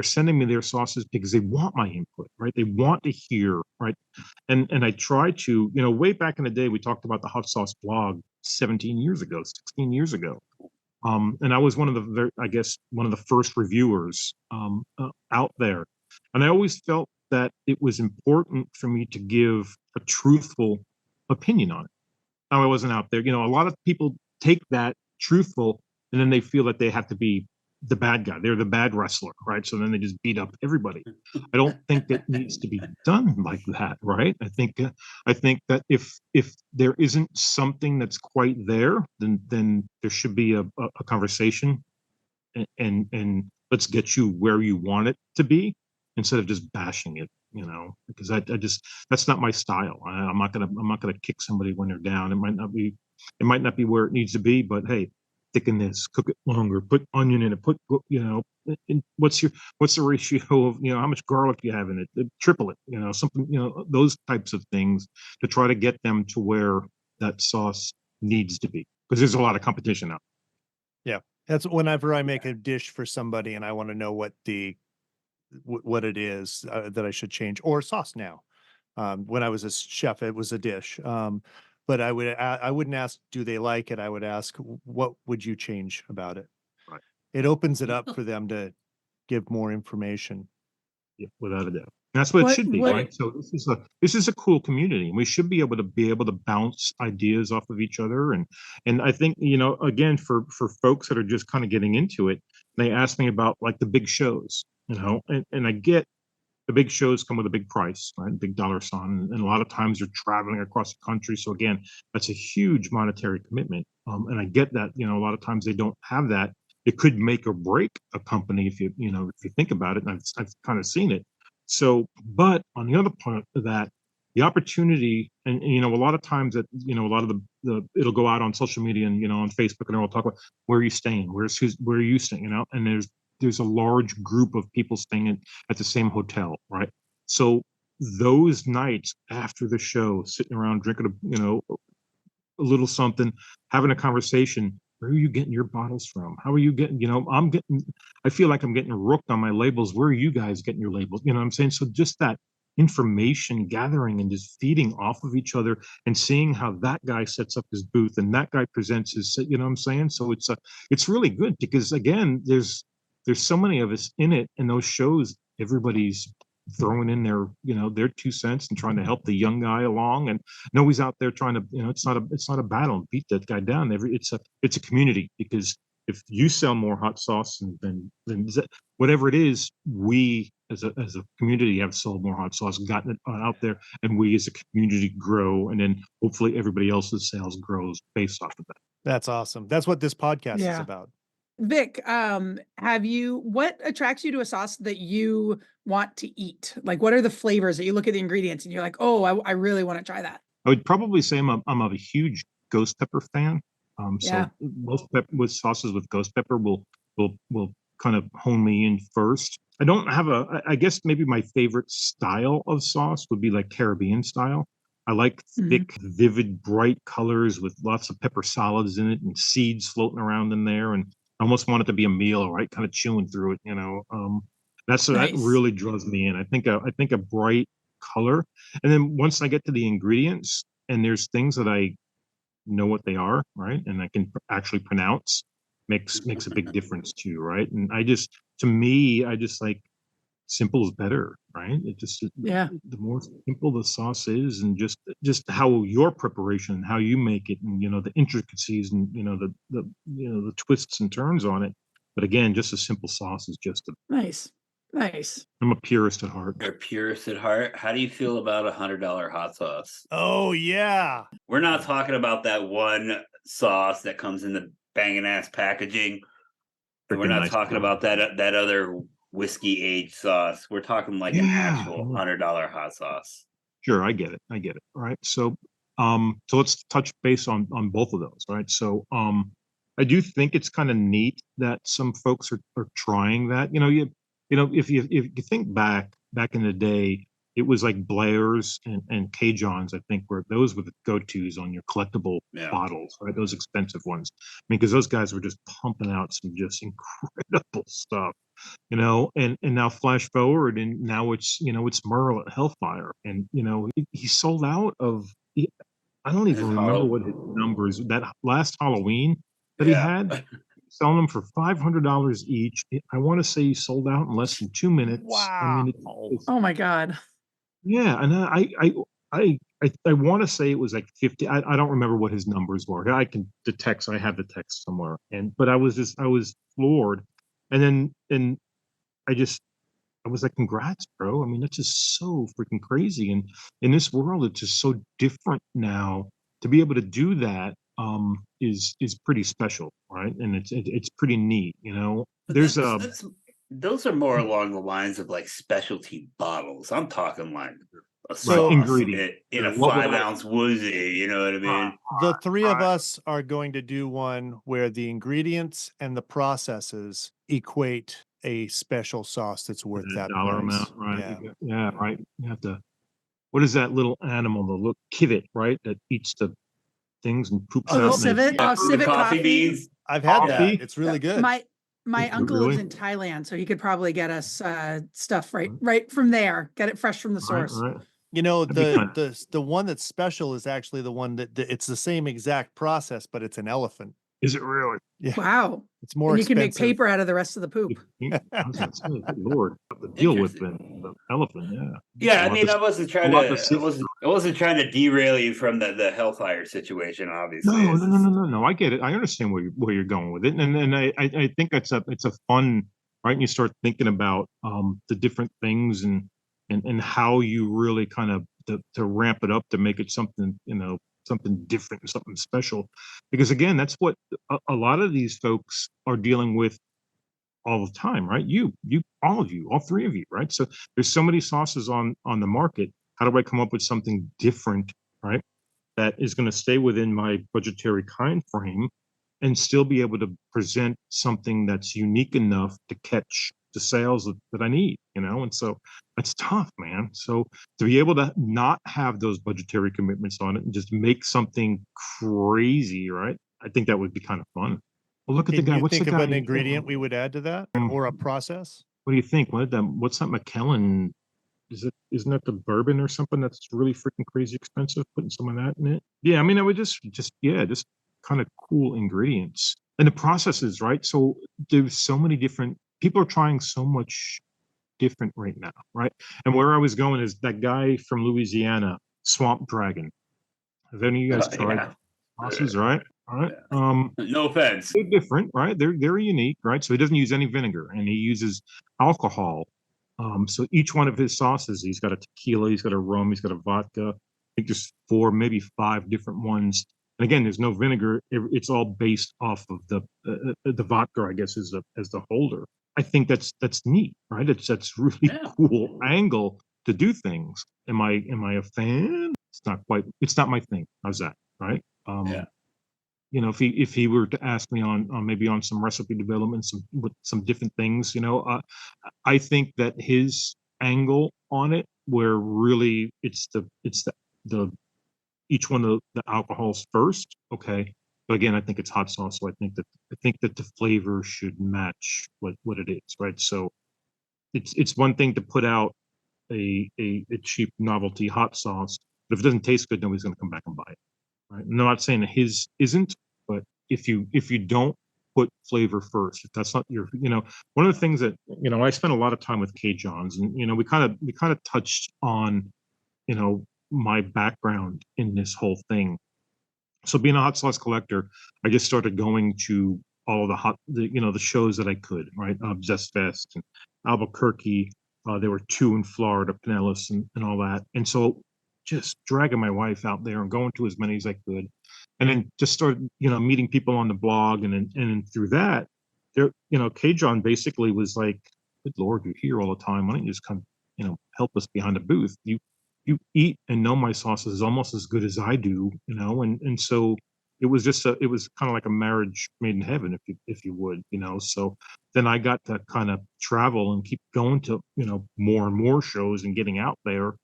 Speaker 2: sending me their sauces because they want my input, right? They want to hear, right? And I try to, way back in the day, we talked about the hot sauce blog 17 years ago, 16 years ago. And I was one of the first reviewers out there. And I always felt that it was important for me to give a truthful opinion on it. Now, I wasn't out there. A lot of people take that truthful and then they feel that they have to be the bad guy. They're the bad wrestler, right? So then they just beat up everybody. I don't think that needs to be done like that, right? I think that if there isn't something that's quite there, then there should be a conversation, and let's get you where you want it to be instead of just bashing it, because I just that's not my style. I'm not gonna kick somebody when they're down. It might not be where it needs to be, but hey, thicken this, cook it longer, put onion in it, what's the ratio of, how much garlic you have in it, triple it, something, those types of things to try to get them to where that sauce needs to be, because there's a lot of competition out.
Speaker 3: Yeah. That's whenever I make a dish for somebody and I want to know what it is that I should change, or sauce now. When I was a chef, it was a dish. But I wouldn't ask, do they like it? I would ask, what would you change about it?
Speaker 2: Right.
Speaker 3: It opens it up for them to give more information.
Speaker 2: Yeah, without a doubt. That's what it should be, right? So this is a cool community, and we should be able to bounce ideas off of each other. And I think, again, for folks that are just kind of getting into it, they ask me about like the big shows, and I get the big shows come with a big price, right? Big dollar sign. And a lot of times you're traveling across the country. So again, that's a huge monetary commitment. And I get that, a lot of times they don't have that. It could make or break a company if if you think about it. And I've kind of seen it. So, but on the other part of that, the opportunity, and a lot of times that a lot of the it'll go out on social media and on Facebook, and they'll talk about where are you staying, where are you staying, and there's a large group of people staying at the same hotel, right? So those nights after the show, sitting around drinking a little something, having a conversation. Where are you getting your bottles from? How are you getting? I feel like I'm getting rooked on my labels. Where are you guys getting your labels? You know what I'm saying? So just that information gathering and just feeding off of each other and seeing how that guy sets up his booth and that guy presents his, you know what I'm saying? So it's really good because again, there's so many of us in it, and those shows, everybody's throwing in their 2 cents and trying to help the young guy along, and nobody's out there trying to, it's not a battle and beat that guy down. It's a community, because if you sell more hot sauce than whatever it is, we as a community have sold more hot sauce, gotten it out there, and we as a community grow, and then hopefully everybody else's sales grows based off of that.
Speaker 3: That's awesome. That's what this podcast is about.
Speaker 4: Vic, what attracts you to a sauce that you want to eat? Like, what are the flavors that you look at the ingredients and you're like, oh, I really want to try that?
Speaker 2: I would probably say I'm a huge ghost pepper fan. So most with sauces with ghost pepper will kind of hone me in first. I don't have I guess maybe my favorite style of sauce would be like Caribbean style. I like thick, vivid, bright colors with lots of pepper solids in it and seeds floating around in there. And I almost want it to be a meal, right? Kind of chewing through it, that really draws me in. I think a bright color. And then once I get to the ingredients, and there's things that I know what they are, right? And I can actually pronounce, makes a big difference too, right? And I just like simple is better, right? The more simple the sauce is, and just how your preparation, how you make it, and the intricacies, and the twists and turns on it. But again, just a simple sauce is just
Speaker 4: nice.
Speaker 2: I'm a purist at heart.
Speaker 1: You're a purist at heart. How do you feel about $100 hot sauce?
Speaker 3: Oh yeah,
Speaker 1: we're not talking about that one sauce that comes in the banging ass packaging. We're not talking about that other whiskey aged sauce. We're talking like an actual $100 hot sauce.
Speaker 2: Sure, I get it. All right. So let's touch base on both of those, right? So I do think it's kind of neat that some folks are trying that. If you think back in the day, it was like Blair's and Cajon's, I think, those were the go-tos on your collectible bottles, right? Those expensive ones. I mean, because those guys were just pumping out some just incredible stuff, and now flash forward, and now it's Merle at Hellfire, and he sold out of, I don't even remember what his numbers, that last Halloween that he had, selling them for $500 each. I want to say he sold out in less than 2 minutes.
Speaker 3: Wow.
Speaker 2: I mean,
Speaker 4: oh my God.
Speaker 2: Yeah. And I want to say it was like 50. I don't remember what his numbers were. I have the text somewhere. But I was floored. And I was like, congrats, bro. I mean, that's just so freaking crazy. And in this world, it's just so different now. To be able to do that is pretty special, right? And it's pretty neat, There's
Speaker 1: those are more along the lines of like specialty bottles. I'm talking like a
Speaker 2: sauce ingredient
Speaker 1: in a 5-ounce woozy. You know what I mean?
Speaker 3: The three of us are going to do one where the ingredients and the processes equate a special sauce that's worth that
Speaker 2: dollar
Speaker 3: price.
Speaker 2: Amount, right? Yeah, right. You have to. What is that little animal? The little civet, right? That eats the things and poops out.
Speaker 4: Civet. Civet
Speaker 1: coffee beans.
Speaker 3: I've had that. It's really good.
Speaker 4: My uncle lives in Thailand, so he could probably get us stuff right from there. Get it fresh from the source.
Speaker 2: Right.
Speaker 3: The one that's special is actually the one that it's the same exact process, but it's an elephant.
Speaker 2: Is it really?
Speaker 3: Yeah.
Speaker 4: Wow.
Speaker 3: It's more
Speaker 4: and you
Speaker 3: expensive.
Speaker 4: can make paper out of the rest of the poop.
Speaker 2: Good Lord, the deal with the elephant.
Speaker 1: Yeah, I mean, I wasn't trying to derail you from the Hellfire situation. Obviously,
Speaker 2: no. I get it. I understand where you're going with it, and I think it's a fun, right? And you start thinking about the different things, and and how you really kind of to ramp it up to make it something, something different and something special. Because again, that's what a lot of these folks are dealing with all the time, right? All of you, all three of you, right? So there's so many sauces on the market. How do I come up with something different, right? That is going to stay within my budgetary time frame and still be able to present something that's unique enough to catch the sales that I need, and so that's tough, man. So to be able to not have those budgetary commitments on it and just make something crazy, right? I think that would be kind of fun. Well, look at the
Speaker 3: Can
Speaker 2: guy.
Speaker 3: you
Speaker 2: What's the
Speaker 3: think of
Speaker 2: guy?
Speaker 3: an ingredient we would add to that, or a process?
Speaker 2: What do you think? What's that McKellen? Isn't that the bourbon or something that's really freaking crazy expensive? Putting some of that in it. Yeah, I mean, I would just kind of cool ingredients and the processes, right? So there's so many different people are trying so much different right now, right? And where I was going is that guy from Louisiana, Swamp Dragon. Have any of you guys tried
Speaker 1: Yeah.
Speaker 2: sauces, right? All right.
Speaker 1: No offense.
Speaker 2: They're different, right? They're unique, right? So he doesn't use any vinegar and he uses alcohol. So each one of his sauces, he's got a tequila, he's got a rum, he's got a vodka. I think there's 4, maybe 5 different ones. And again, there's no vinegar. It's all based off of the vodka, I guess, as the holder. I think that's neat, right? That's really cool angle to do things. Am I a fan? It's not my thing. How's that? Right?
Speaker 1: Yeah.
Speaker 2: If he were to ask me on maybe on some recipe development, some different things, I think that his angle on it, where really it's the each one of the alcohols first, okay. But again, I think it's hot sauce, so I think that the flavor should match what it is, right? So it's one thing to put out a cheap novelty hot sauce, but if it doesn't taste good, nobody's going to come back and buy it, right? I'm not saying that his isn't, but if you don't put flavor first, if that's not your, one of the things that I spent a lot of time with K. Johns, and we kind of touched on, my background in this whole thing. So being a hot sauce collector, I just started going to all the shows that I could, right? Zest Fest and Albuquerque. There were 2 in Florida, Pinellas and all that. And so just dragging my wife out there and going to as many as I could. And then just started, meeting people on the blog. And then through that, there, K. John basically was like, good Lord, you're here all the time. Why don't you just come, help us behind the booth? You eat and know my sauces almost as good as I do, and so it was kind of like a marriage made in heaven, if you would, So then I got to kind of travel and keep going to, more and more shows and getting out there.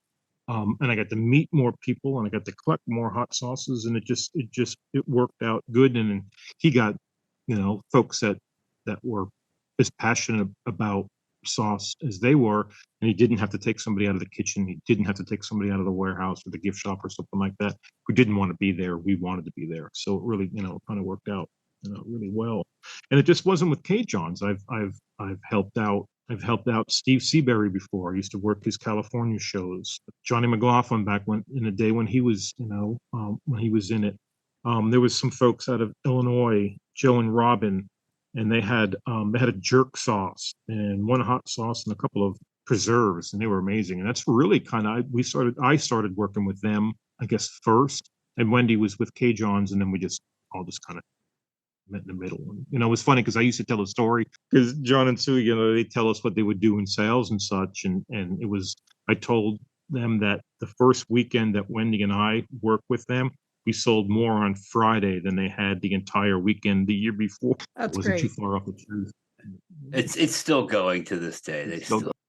Speaker 2: And I got to meet more people and I got to collect more hot sauces, and it worked out good. And then he got, folks that were as passionate about sauce as they were, and he didn't have to take somebody out of the kitchen. He didn't have to take somebody out of the warehouse or the gift shop or something like that who didn't want to be there. We wanted to be there. So it really, kind of worked out, really well. And it just wasn't with K. Johns. I've helped out Steve Seabury before. I used to work his California shows. Johnny McLaughlin back in the day when he was, when he was in it. There was some folks out of Illinois, Joe and Robin, and they had a jerk sauce and one hot sauce and a couple of preserves, and they were amazing. And that's really kind of I started working with them, I guess, first, and Wendy was with K. Johns, and then we all just kind of met in the middle. And it was funny because I used to tell a story because John and Sue, they tell us what they would do in sales and such, and I told them that the first weekend that Wendy and I worked with them, we sold more on Friday than they had the entire weekend the year before.
Speaker 4: That's
Speaker 2: it wasn't
Speaker 4: great.
Speaker 2: too far off the truth.
Speaker 1: It's still going to this day.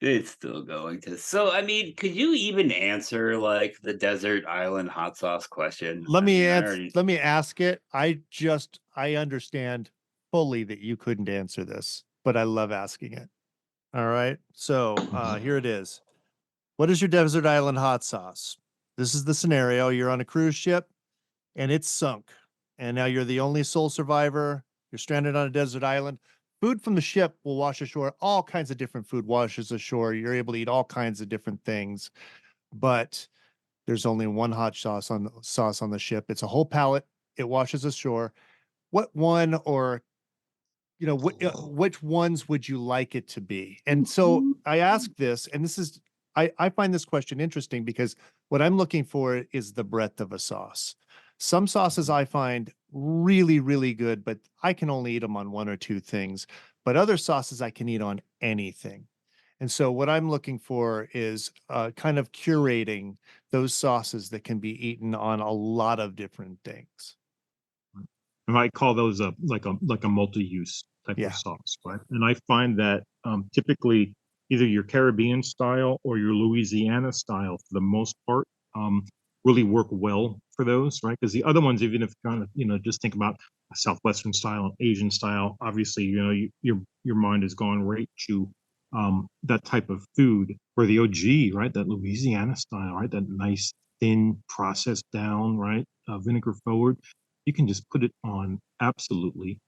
Speaker 1: It's still going to. So I mean, could you even answer like the desert island hot sauce question?
Speaker 3: Let me ask it. I understand fully that you couldn't answer this, but I love asking it. All right. So here it is. What is your desert island hot sauce? This is the scenario. You're on a cruise ship and it's sunk. And now you're the only sole survivor. You're stranded on a desert island. Food from the ship will wash ashore. All kinds of different food washes ashore. You're able to eat all kinds of different things. But there's only one hot sauce on the ship. It's a whole pallet. It washes ashore. What one, or which ones would you like it to be? And so I ask this, and this is I find this question interesting because what I'm looking for is the breadth of a sauce. Some sauces I find really, really good, but I can only eat them on one or two things. But other sauces I can eat on anything. And so what I'm looking for is kind of curating those sauces that can be eaten on a lot of different things.
Speaker 2: And I call those like a multi-use type
Speaker 3: Yeah.
Speaker 2: of sauce, right? And I find that typically either your Caribbean style or your Louisiana style, for the most part, really work well for those, right? Because the other ones, even if kind of just think about a Southwestern style, Asian style, obviously your mind has gone right to that type of food. Where the OG, right, that Louisiana style, right, that nice thin processed down, right, vinegar forward, you can just put it on absolutely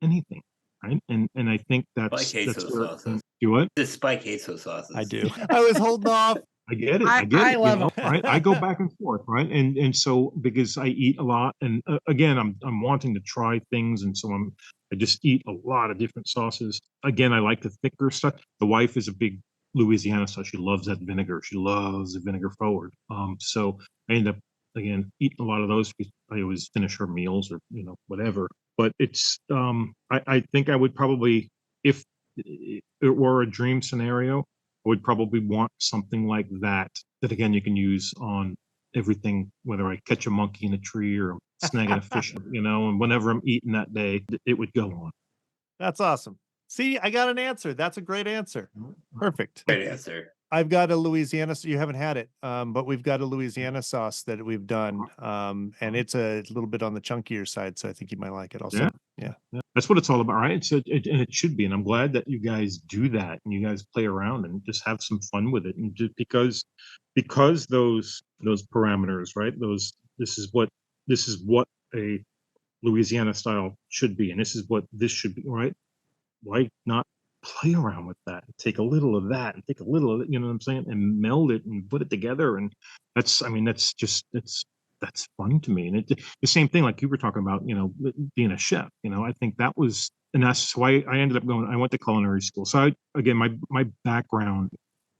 Speaker 2: anything, right? And I think
Speaker 1: Spike
Speaker 2: that's
Speaker 1: hates those
Speaker 2: where
Speaker 1: sauces.
Speaker 2: you what?
Speaker 1: This Spike hates those sauces.
Speaker 3: I do. I was holding off.
Speaker 2: I get it.
Speaker 4: I
Speaker 2: I get it.
Speaker 4: love
Speaker 2: You know, right? I go back and forth, right? And so because I eat a lot, and again, I'm wanting to try things, and so I just eat a lot of different sauces. Again, I like the thicker stuff. The wife is a big Louisiana stuff. She loves that vinegar. She loves the vinegar forward. So I end up again eating a lot of those because I always finish her meals or whatever. But it's I think I would probably, if it were a dream scenario, I would probably want something like that again you can use on everything, whether I catch a monkey in a tree or snagging a fish, and whenever I'm eating that day, it would go on.
Speaker 3: That's awesome. See, I got an answer. That's a great answer. Perfect.
Speaker 1: Great answer.
Speaker 3: I've got a Louisiana, so you haven't had it, but we've got a Louisiana sauce that we've done, and it's a little bit on the chunkier side, so I think you might like it also. Yeah.
Speaker 2: That's what it's all about, right? And it should be, and I'm glad that you guys do that and you guys play around and just have some fun with it, and just because those parameters, right? This is what a Louisiana style should be, and this is what this should be, right? Why not play around with that? Take a little of that and take a little of it, you know what I'm saying, and meld it and put it together, and that's fun to me. And the same thing like you were talking about, being a chef. I think that was, and that's why I ended up going. I went to culinary school. So again, my background.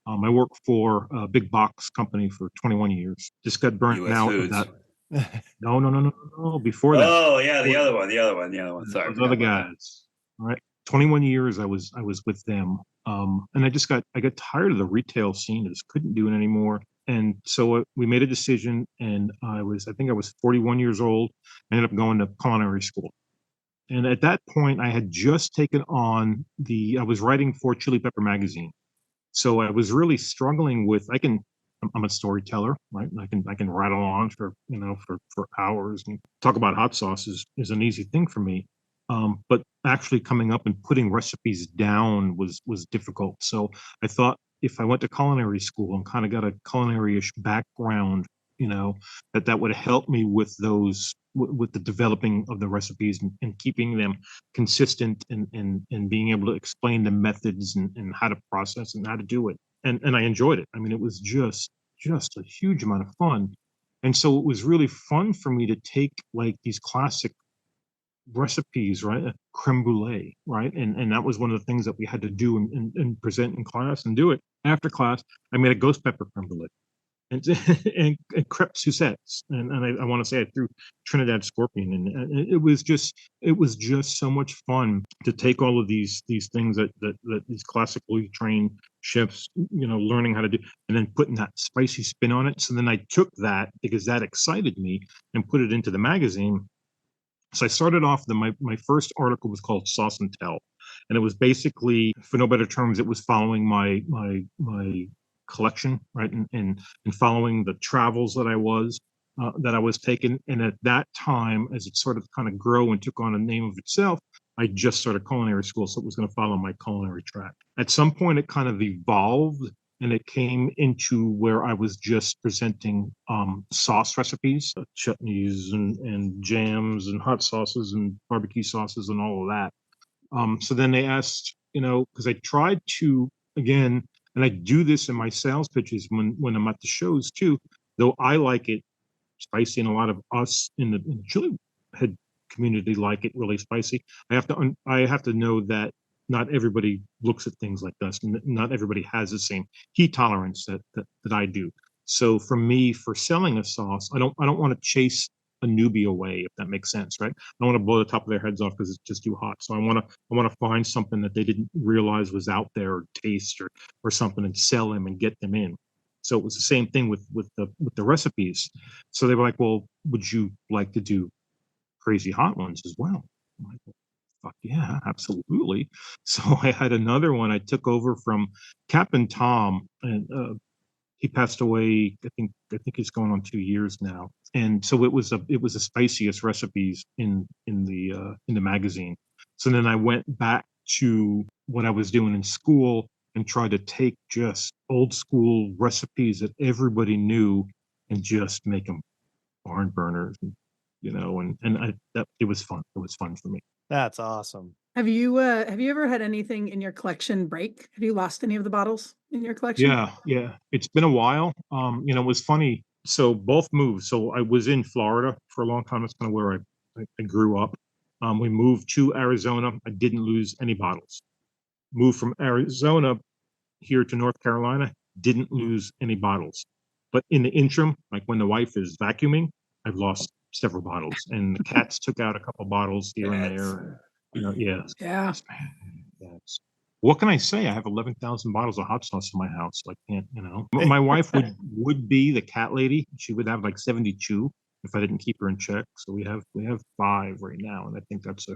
Speaker 2: I worked for a big box company for 21 years. Just got burnt
Speaker 1: US
Speaker 2: out
Speaker 1: Foods.
Speaker 2: of that. No. Before that.
Speaker 1: Oh yeah, the other one. Sorry,
Speaker 2: Those other guys. All right. 21 years I was with them. And I got tired of the retail scene. I just couldn't do it anymore. And so we made a decision, and I think I was 41 years old. I ended up going to culinary school. And at that point I had just taken on I was writing for Chili Pepper magazine. So I was really struggling with, I'm a storyteller, right? I can rattle on for hours, and talk about hot sauces is an easy thing for me. But actually coming up and putting recipes down was difficult. So I thought if I went to culinary school and kind of got a culinary-ish background, that would help me with with the developing of the recipes and keeping them consistent and being able to explain the methods and how to process and how to do it. And I enjoyed it. I mean, it was just a huge amount of fun. And so it was really fun for me to take like these classic recipes, right? Creme brulee, right? And that was one of the things that we had to do and present in class and do it. After class, I made a ghost pepper creme brulee and crepe Sucettes. And I want to say I threw Trinidad Scorpion. And it was just so much fun to take all of these things that these classically trained chefs, learning how to do, and then putting that spicy spin on it. So then I took that, because that excited me, and put it into the magazine. So I started off, my first article was called Sauce and Tell. And it was basically, for no better terms, it was following my collection, right? And following the travels that I was taking. And at that time, as it sort of kind of grew and took on a name of itself, I just started culinary school. So it was going to follow my culinary track. At some point, it kind of evolved, and it came into where I was just presenting sauce recipes, chutneys and jams and hot sauces and barbecue sauces and all of that. So then they asked, because I tried to, again, and I do this in my sales pitches when I'm at the shows too, though I like it spicy, and a lot of us in the chili head community like it really spicy. I have to know that not everybody looks at things like this. Not everybody has the same heat tolerance that I do. So for me, for selling a sauce, I don't want to chase a newbie away, if that makes sense, right? I don't want to blow the top of their heads off because it's just too hot. So I want to find something that they didn't realize was out there, or taste, or something, and sell them and get them in. So it was the same thing with the recipes. So they were like, "Well, would you like to do crazy hot ones as well?" I'm like, "Fuck yeah, absolutely." So I had another one I took over from Captain Tom, and he passed away. I think he's going on 2 years now. And so it was the spiciest recipes in the magazine. So then I went back to what I was doing in school and tried to take just old school recipes that everybody knew and just make them barn burners, it was fun. It was fun for me.
Speaker 3: That's awesome.
Speaker 4: Have you ever had anything in your collection break? Have you lost any of the bottles in your collection?
Speaker 2: Yeah. It's been a while. It was funny. So both moves. So I was in Florida for a long time. That's kind of where I grew up. We moved to Arizona. I didn't lose any bottles. Moved from Arizona here to North Carolina. Didn't lose any bottles. But in the interim, like when the wife is vacuuming, I've lost several bottles, and the cats took out a couple bottles here and there. Yeah.
Speaker 4: Yeah.
Speaker 2: Yes. What can I say? I have 11,000 bottles of hot sauce in my house. I can't, My wife would be the cat lady. She would have like 72 if I didn't keep her in check. So we have 5 right now, and I think that's a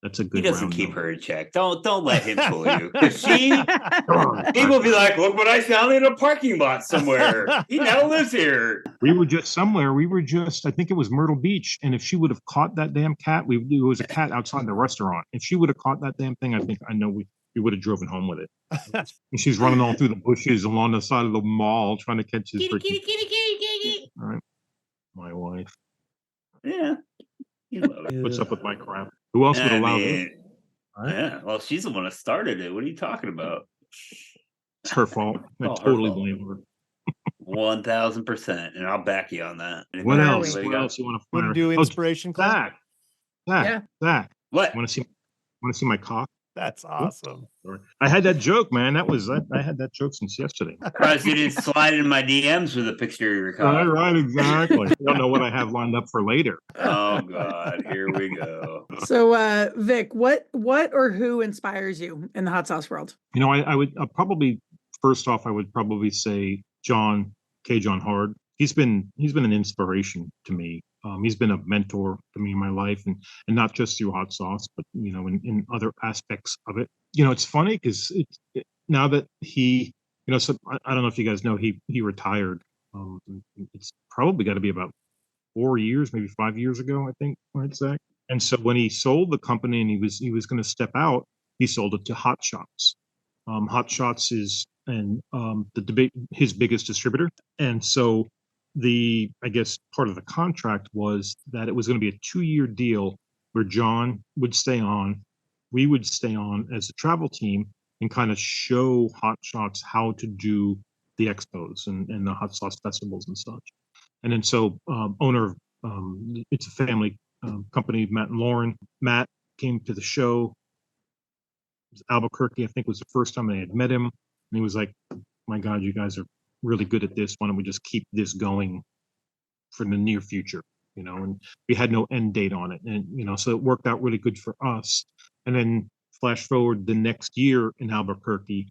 Speaker 2: good.
Speaker 1: He doesn't
Speaker 2: round
Speaker 1: keep
Speaker 2: number.
Speaker 1: her in check. Don't let him fool you. 'Cause he will be like, "Look what I found in a parking lot somewhere. He now lives here."
Speaker 2: We were just somewhere. I think it was Myrtle Beach. And if she would have caught that damn cat, it was a cat outside the restaurant. If she would have caught that damn thing, I know we would have driven home with it. And she's running all through the bushes along the side of the mall trying to catch his
Speaker 1: Kitty.
Speaker 2: All right. My wife.
Speaker 1: Yeah. You love it.
Speaker 2: What's up with my crap? Who else would
Speaker 1: I
Speaker 2: allow
Speaker 1: mean,
Speaker 2: it?
Speaker 1: yeah. Well, she's the one that started it. What are you talking about?
Speaker 2: It's her fault. I
Speaker 1: Oh, her
Speaker 2: totally
Speaker 1: fault.
Speaker 2: blame her.
Speaker 1: 1000%, and I'll back you on that.
Speaker 2: What
Speaker 4: Where are
Speaker 2: else?
Speaker 4: we?
Speaker 2: What else you want to
Speaker 3: Want
Speaker 2: find?
Speaker 3: to do
Speaker 2: Oh,
Speaker 3: inspiration club?
Speaker 2: Zach.
Speaker 1: What?
Speaker 2: Want to see my cock?
Speaker 3: That's awesome.
Speaker 2: Sorry. I had that joke, man. I had that joke since yesterday.
Speaker 1: Surprised you didn't slide in my DMs with a picture of your cock.
Speaker 2: Right, exactly. I don't know what I have lined up for later.
Speaker 1: Oh God, here we go.
Speaker 4: So, Vic, what or who inspires you in the hot sauce world?
Speaker 2: I would probably, first off, I would probably say John Hard. He's been an inspiration to me. He's been a mentor to me in my life, and not just through hot sauce, but in other aspects of it. It's funny because now that he, so I don't know if you guys know, he retired. It's probably got to be about 4 years, maybe 5 years ago, I think, right, Zach? And so when he sold the company and he was going to step out, he sold it to Hot Shots. Hot Shots is his biggest distributor, and so I guess part of the contract was that it was going to be a 2-year deal where John would stay on, we would stay on as a travel team and kind of show Hot Shots how to do the expos and the hot sauce festivals and such. And then so owner of it's a family company, Matt and Lauren. Matt came to the show. It was Albuquerque, I think was the first time I had met him. And he was like, "My God, you guys are really good at this. Why don't we just keep this going for the near future?" And we had no end date on it. And, so it worked out really good for us. And then flash forward the next year in Albuquerque,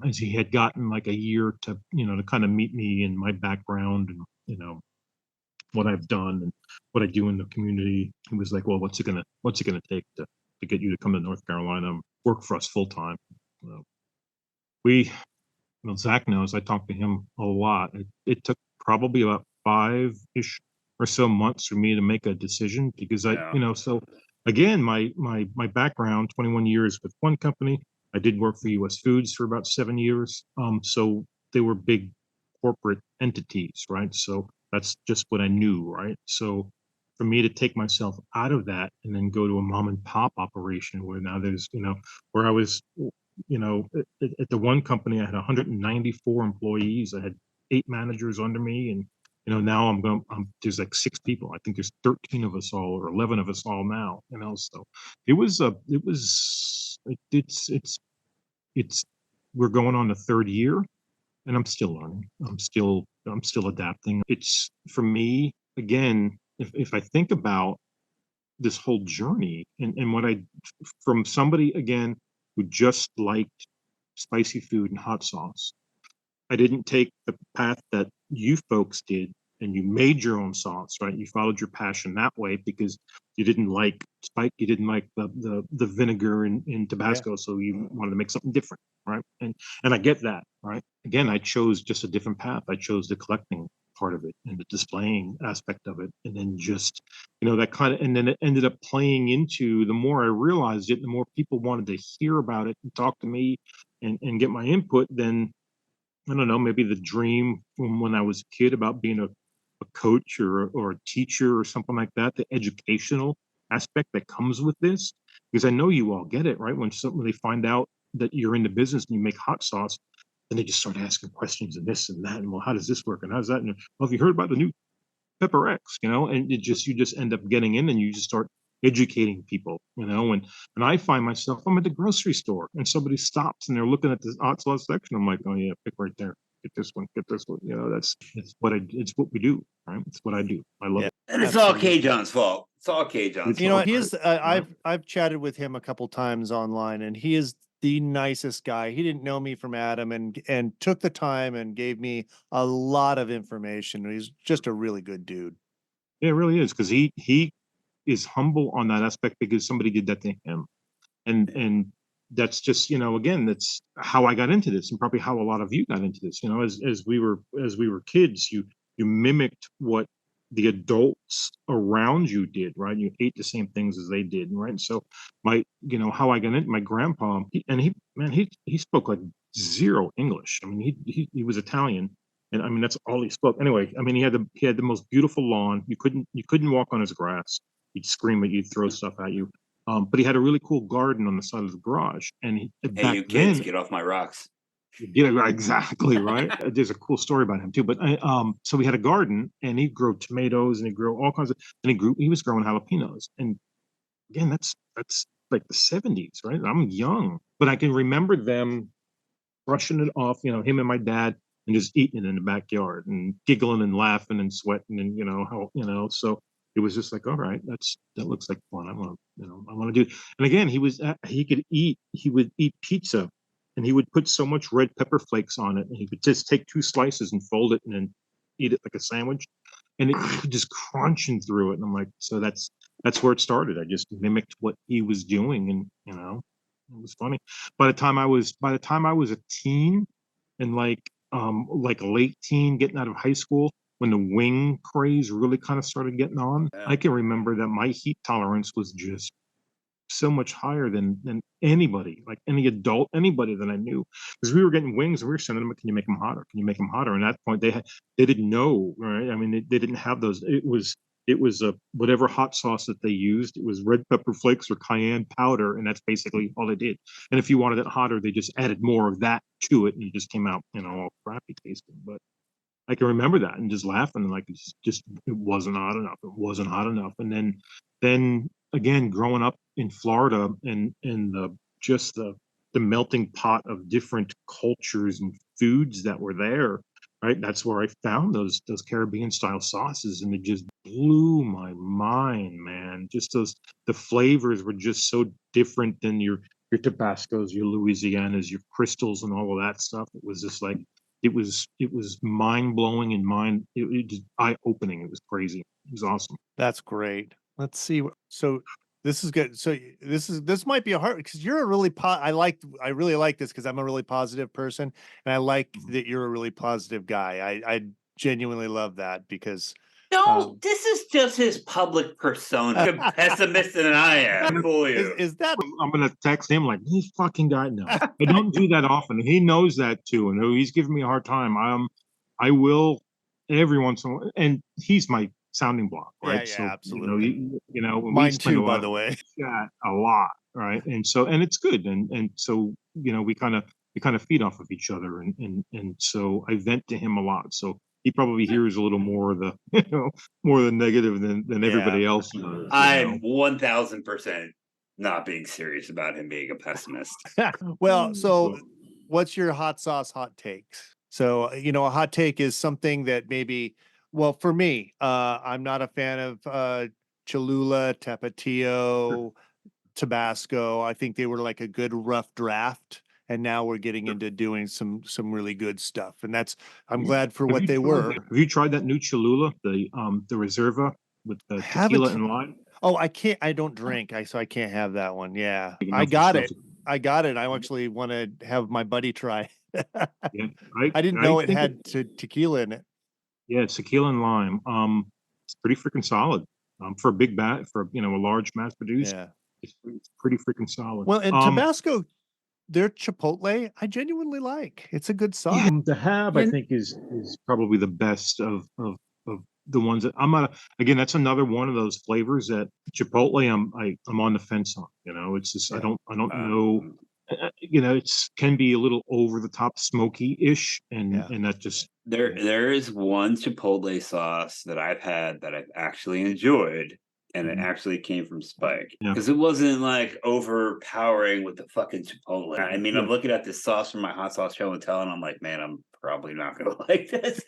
Speaker 2: as he had gotten like a year to kind of meet me and my background and, what I've done and what I do in the community. He was like, "Well, what's it gonna take to get you to come to North Carolina and work for us full time?" Zach knows I talked to him a lot. It took probably about 5-ish or so months for me to make a decision because so again, my background, 21 years with one company. I did work for US Foods for about 7 years. So they were big corporate entities, right? So that's just what I knew, right? So for me to take myself out of that and then go to a mom and pop operation where now there's, where I was, at the one company, I had 194 employees. I had 8 managers under me, and Now there's like 6 people. I think there's 13 of us all, or 11 of us all now, so it's we're going on the 3rd year, and I'm still learning. I'm still adapting. It's, for me, again, if I think about this whole journey, and what from somebody, again, who just liked spicy food and hot sauce, I didn't take the path that you folks did, and you made your own sauce, right? You followed your passion that way because you didn't like spike, you didn't like the vinegar in Tabasco, so you wanted to make something different, right? And I get that, right? Again, I chose just a different path. I chose the collecting part of it and the displaying aspect of it, and then just that kind of, and then it ended up playing into, the more I realized it, the more people wanted to hear about it and talk to me and get my input. Then I don't know, maybe the dream from when I was a kid about being a coach or a teacher or something like that, the educational aspect that comes with this, because I know you all get it, right? When they find out that you're in the business and you make hot sauce, then they just start asking questions and this and that, and, well, how does this work and how's that? And, well, have you heard about the new Pepper X? And you just end up getting in, and you just start educating people, and I find myself, I'm at the grocery store and somebody stops and they're looking at the hot sauce section. I'm like, oh yeah, pick right there. Get this one, get this one. It's what we do, right? It's what I do. I love it.
Speaker 1: And it's all K-John's fault. It's all K-John's fault.
Speaker 3: He is. I've chatted with him a couple times online, and he is the nicest guy. He didn't know me from Adam, and took the time and gave me a lot of information. He's just a really good dude.
Speaker 2: Yeah, it really is, because he is humble on that aspect because somebody did that to him, and that's just, again, that's how I got into this, and probably how a lot of you got into this. As we were kids, you mimicked what the adults around you did, right? You ate the same things as they did, right? So how I got into my grandpa, he spoke like zero English. I mean, he was Italian, and I mean that's all he spoke. Anyway, I mean, he had the most beautiful lawn. You couldn't walk on his grass. He'd scream at you, throw stuff at you. But he had a really cool garden on the side of the garage. And
Speaker 1: hey, you kids, get off my rocks.
Speaker 2: Yeah, exactly, right. There's a cool story about him too. But so we had a garden, and he grew tomatoes, and he grew all kinds of, and he was growing jalapenos. And again, that's like the 70s, right? I'm young, but I can remember them brushing it off, him and my dad, and just eating it in the backyard and giggling and laughing and sweating, and so it was just like, all right, that looks like fun. I want to do. And again, he would eat pizza, and he would put so much red pepper flakes on it, and he would just take 2 slices and fold it and then eat it like a sandwich, and it just crunching through it. And I'm like, so that's where it started. I just mimicked what he was doing, and it was funny. By the time I was a teen, and like late teen, getting out of high school, when the wing craze really kind of started getting on, I can remember that my heat tolerance was just so much higher than anybody, like any adult, anybody that I knew, because we were getting wings and we were sending them, can you make them hotter? Can you make them hotter? And at that point, they didn't know, right? I mean, they didn't have those. It was whatever hot sauce that they used. It was red pepper flakes or cayenne powder, and that's basically all they did. And if you wanted it hotter, they just added more of that to it, and it just came out, all crappy tasting. But I can remember that and just laughing, like it wasn't hot enough. It wasn't hot enough. And then again, growing up in Florida, and the melting pot of different cultures and foods that were there, right? That's where I found those Caribbean style sauces, and it just blew my mind, man. Just the flavors were just so different than your Tabascos, your Louisianas, your Crystals, and all of that stuff. It was just like, it was mind blowing and it just eye opening. It was crazy. It was awesome.
Speaker 3: That's great. Let's see. So this is good. So this might be a hard, because you're a really I really like this, because I'm a really positive person, and I like that you're a really positive guy. I genuinely love that, because
Speaker 1: this is just his public persona. You're pessimist than I am. Fool you.
Speaker 3: Is that?
Speaker 2: I'm gonna text him like, this fucking guy. No, I don't do that often. He knows that too, and he's giving me a hard time. I will every once in a while, and he's my sounding block, right?
Speaker 3: Yeah,
Speaker 2: so
Speaker 3: absolutely.
Speaker 2: Mine
Speaker 3: too, by the way.
Speaker 2: Yeah, a lot, right? And it's good, and so we kind of feed off of each other, and so I vent to him a lot. So he probably hears a little more of the more of the negative than everybody else does.
Speaker 1: I'm 1000% not being serious about him being a pessimist.
Speaker 3: Well, so what's your hot sauce hot takes? So, a hot take is something that maybe, well, for me, I'm not a fan of Cholula, Tapatio, Tabasco. I think they were like a good rough draft. And now we're getting into doing some really good stuff. And I'm glad for what they were.
Speaker 2: Have you tried that new Cholula, the Reserva with the tequila and lime?
Speaker 3: Oh, I don't drink. So I can't have that one. Yeah. I got it. I actually want to have my buddy try.
Speaker 2: Yeah,
Speaker 3: I didn't know it had tequila in it.
Speaker 2: Yeah, it's tequila and lime. It's pretty freaking solid. For a big for a large mass produced.
Speaker 3: Yeah.
Speaker 2: It's pretty freaking solid.
Speaker 3: Well, and Tabasco, their Chipotle, I genuinely like. It's a good sauce.
Speaker 2: Yeah, the Hab, I think, is probably the best of the ones that I'm not. Again, that's another one of those flavors that Chipotle, I'm on the fence on. It's just I don't know. It's can be a little over the top smoky-ish, and that just
Speaker 1: there is one Chipotle sauce that I've had that I've actually enjoyed, and it actually came from Spike because it wasn't like overpowering with the fucking Chipotle. I mean, I'm looking at this sauce from my hot sauce show and tell, and I'm like, man, I'm probably not gonna like this.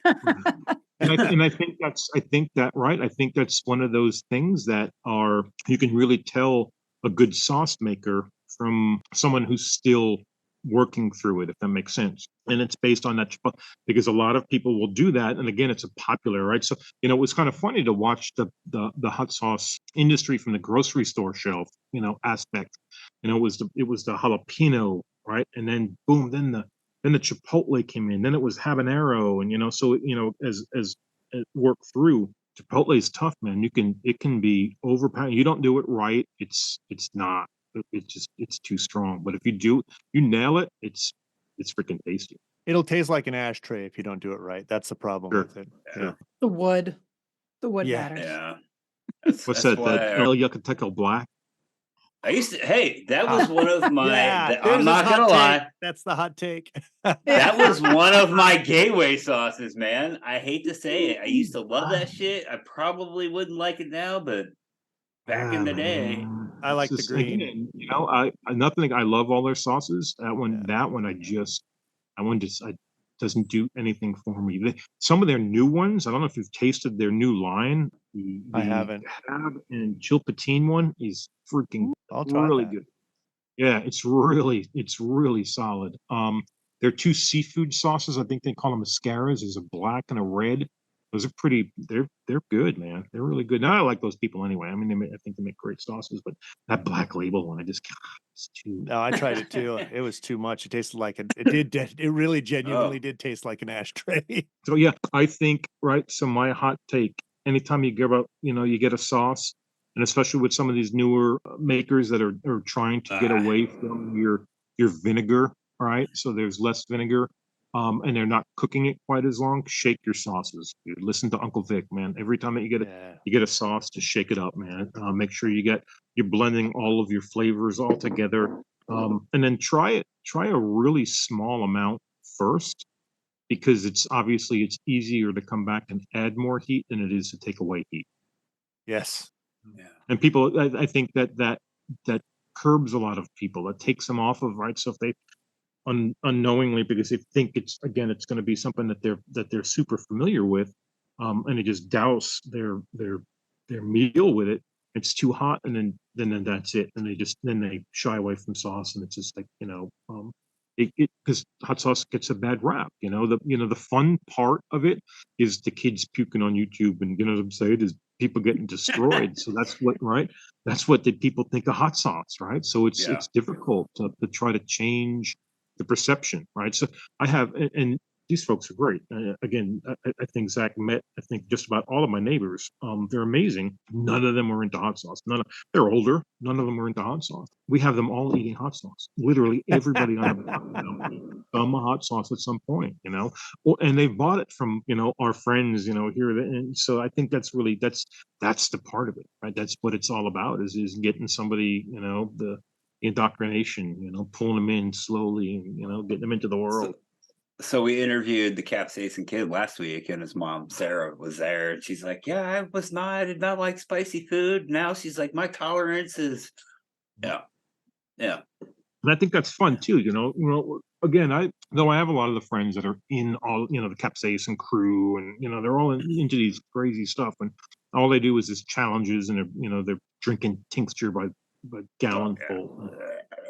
Speaker 2: and I think that's one of those things that you can really tell a good sauce maker from someone who's still working through it, if that makes sense. And it's based on that, because a lot of people will do that. And again, it's a popular, right? So, it was kind of funny to watch the hot sauce industry from the grocery store shelf, aspect. It was the jalapeno, right? And then boom, then the Chipotle came in, then it was habanero. And, so, as it worked through, Chipotle is tough, man. It can be overpowering. You don't do it right. It's not. It's too strong. But if you nail it, it's freaking tasty.
Speaker 3: It'll taste like an ashtray if you don't do it right. That's the problem with it.
Speaker 1: Yeah.
Speaker 4: The wood matters.
Speaker 1: Yeah.
Speaker 2: What's that? That El Yucateco Black.
Speaker 1: That was one of my. I'm not gonna lie.
Speaker 3: That's the hot take.
Speaker 1: That was one of my gateway sauces, man. I hate to say it. I used to love that shit. I probably wouldn't like it now, but back in the day,
Speaker 3: I like the green.
Speaker 2: Again, I love all their sauces. That one, I doesn't do anything for me. Some of their new ones, I don't know if you've tasted their new line.
Speaker 3: I haven't.
Speaker 2: Hab and Chilpatine one is freaking really good. Yeah, it's really solid. Their two seafood sauces, I think they call them mascaras. There's a black and a red. Those are they're good, man. They're really good. Now I like those people anyway. I mean, I think they make great sauces, but that Black Label one, it's too.
Speaker 3: No, I tried it too. It was too much. It tasted like it really genuinely did taste like an ashtray.
Speaker 2: So yeah, I think, right. So my hot take, anytime you get a sauce, and especially with some of these newer makers that are trying to get away from your vinegar, right? So there's less vinegar. And they're not cooking it quite as long. Shake your sauces. Dude. Listen to Uncle Vic, man. Every time that you get a sauce, to shake it up, man. Make sure you're blending all of your flavors all together. And then try a really small amount first, because it's easier to come back and add more heat than it is to take away heat.
Speaker 3: Yes.
Speaker 1: Yeah.
Speaker 2: And people, I think that curbs a lot of people. That takes them off of, right. So if they unknowingly, because they think it's going to be something that they're super familiar with, and they just douse their meal with it. It's too hot, and then that's it, and they shy away from sauce, and it's just like because hot sauce gets a bad rap. The fun part of it is the kids puking on YouTube, and what I'm saying is people getting destroyed. So that's what the people think of hot sauce, right? So it's difficult to try to change the perception, right? So I have, and these folks are great. Again, I think Zach met, I think, just about all of my neighbors. They're amazing. None of them were into hot sauce. They're older. None of them were into hot sauce. We have them all eating hot sauce. Literally everybody on the hot sauce at some point, Well, and they've bought it from, our friends, here. And so I think that's the part of it, right? That's what it's all about is getting somebody, the indoctrination, pulling them in slowly and, getting them into the world.
Speaker 1: So we interviewed the capsaicin kid last week, and his mom Sarah was there, and she's like, "Yeah, I did not like spicy food. Now she's like, my tolerance is, yeah, yeah,
Speaker 2: And I think that's fun too, again, I have a lot of the friends that are in all, the capsaicin crew, and they're all into these crazy stuff, and all they do is just challenges, and they're drinking tincture by gallon full. And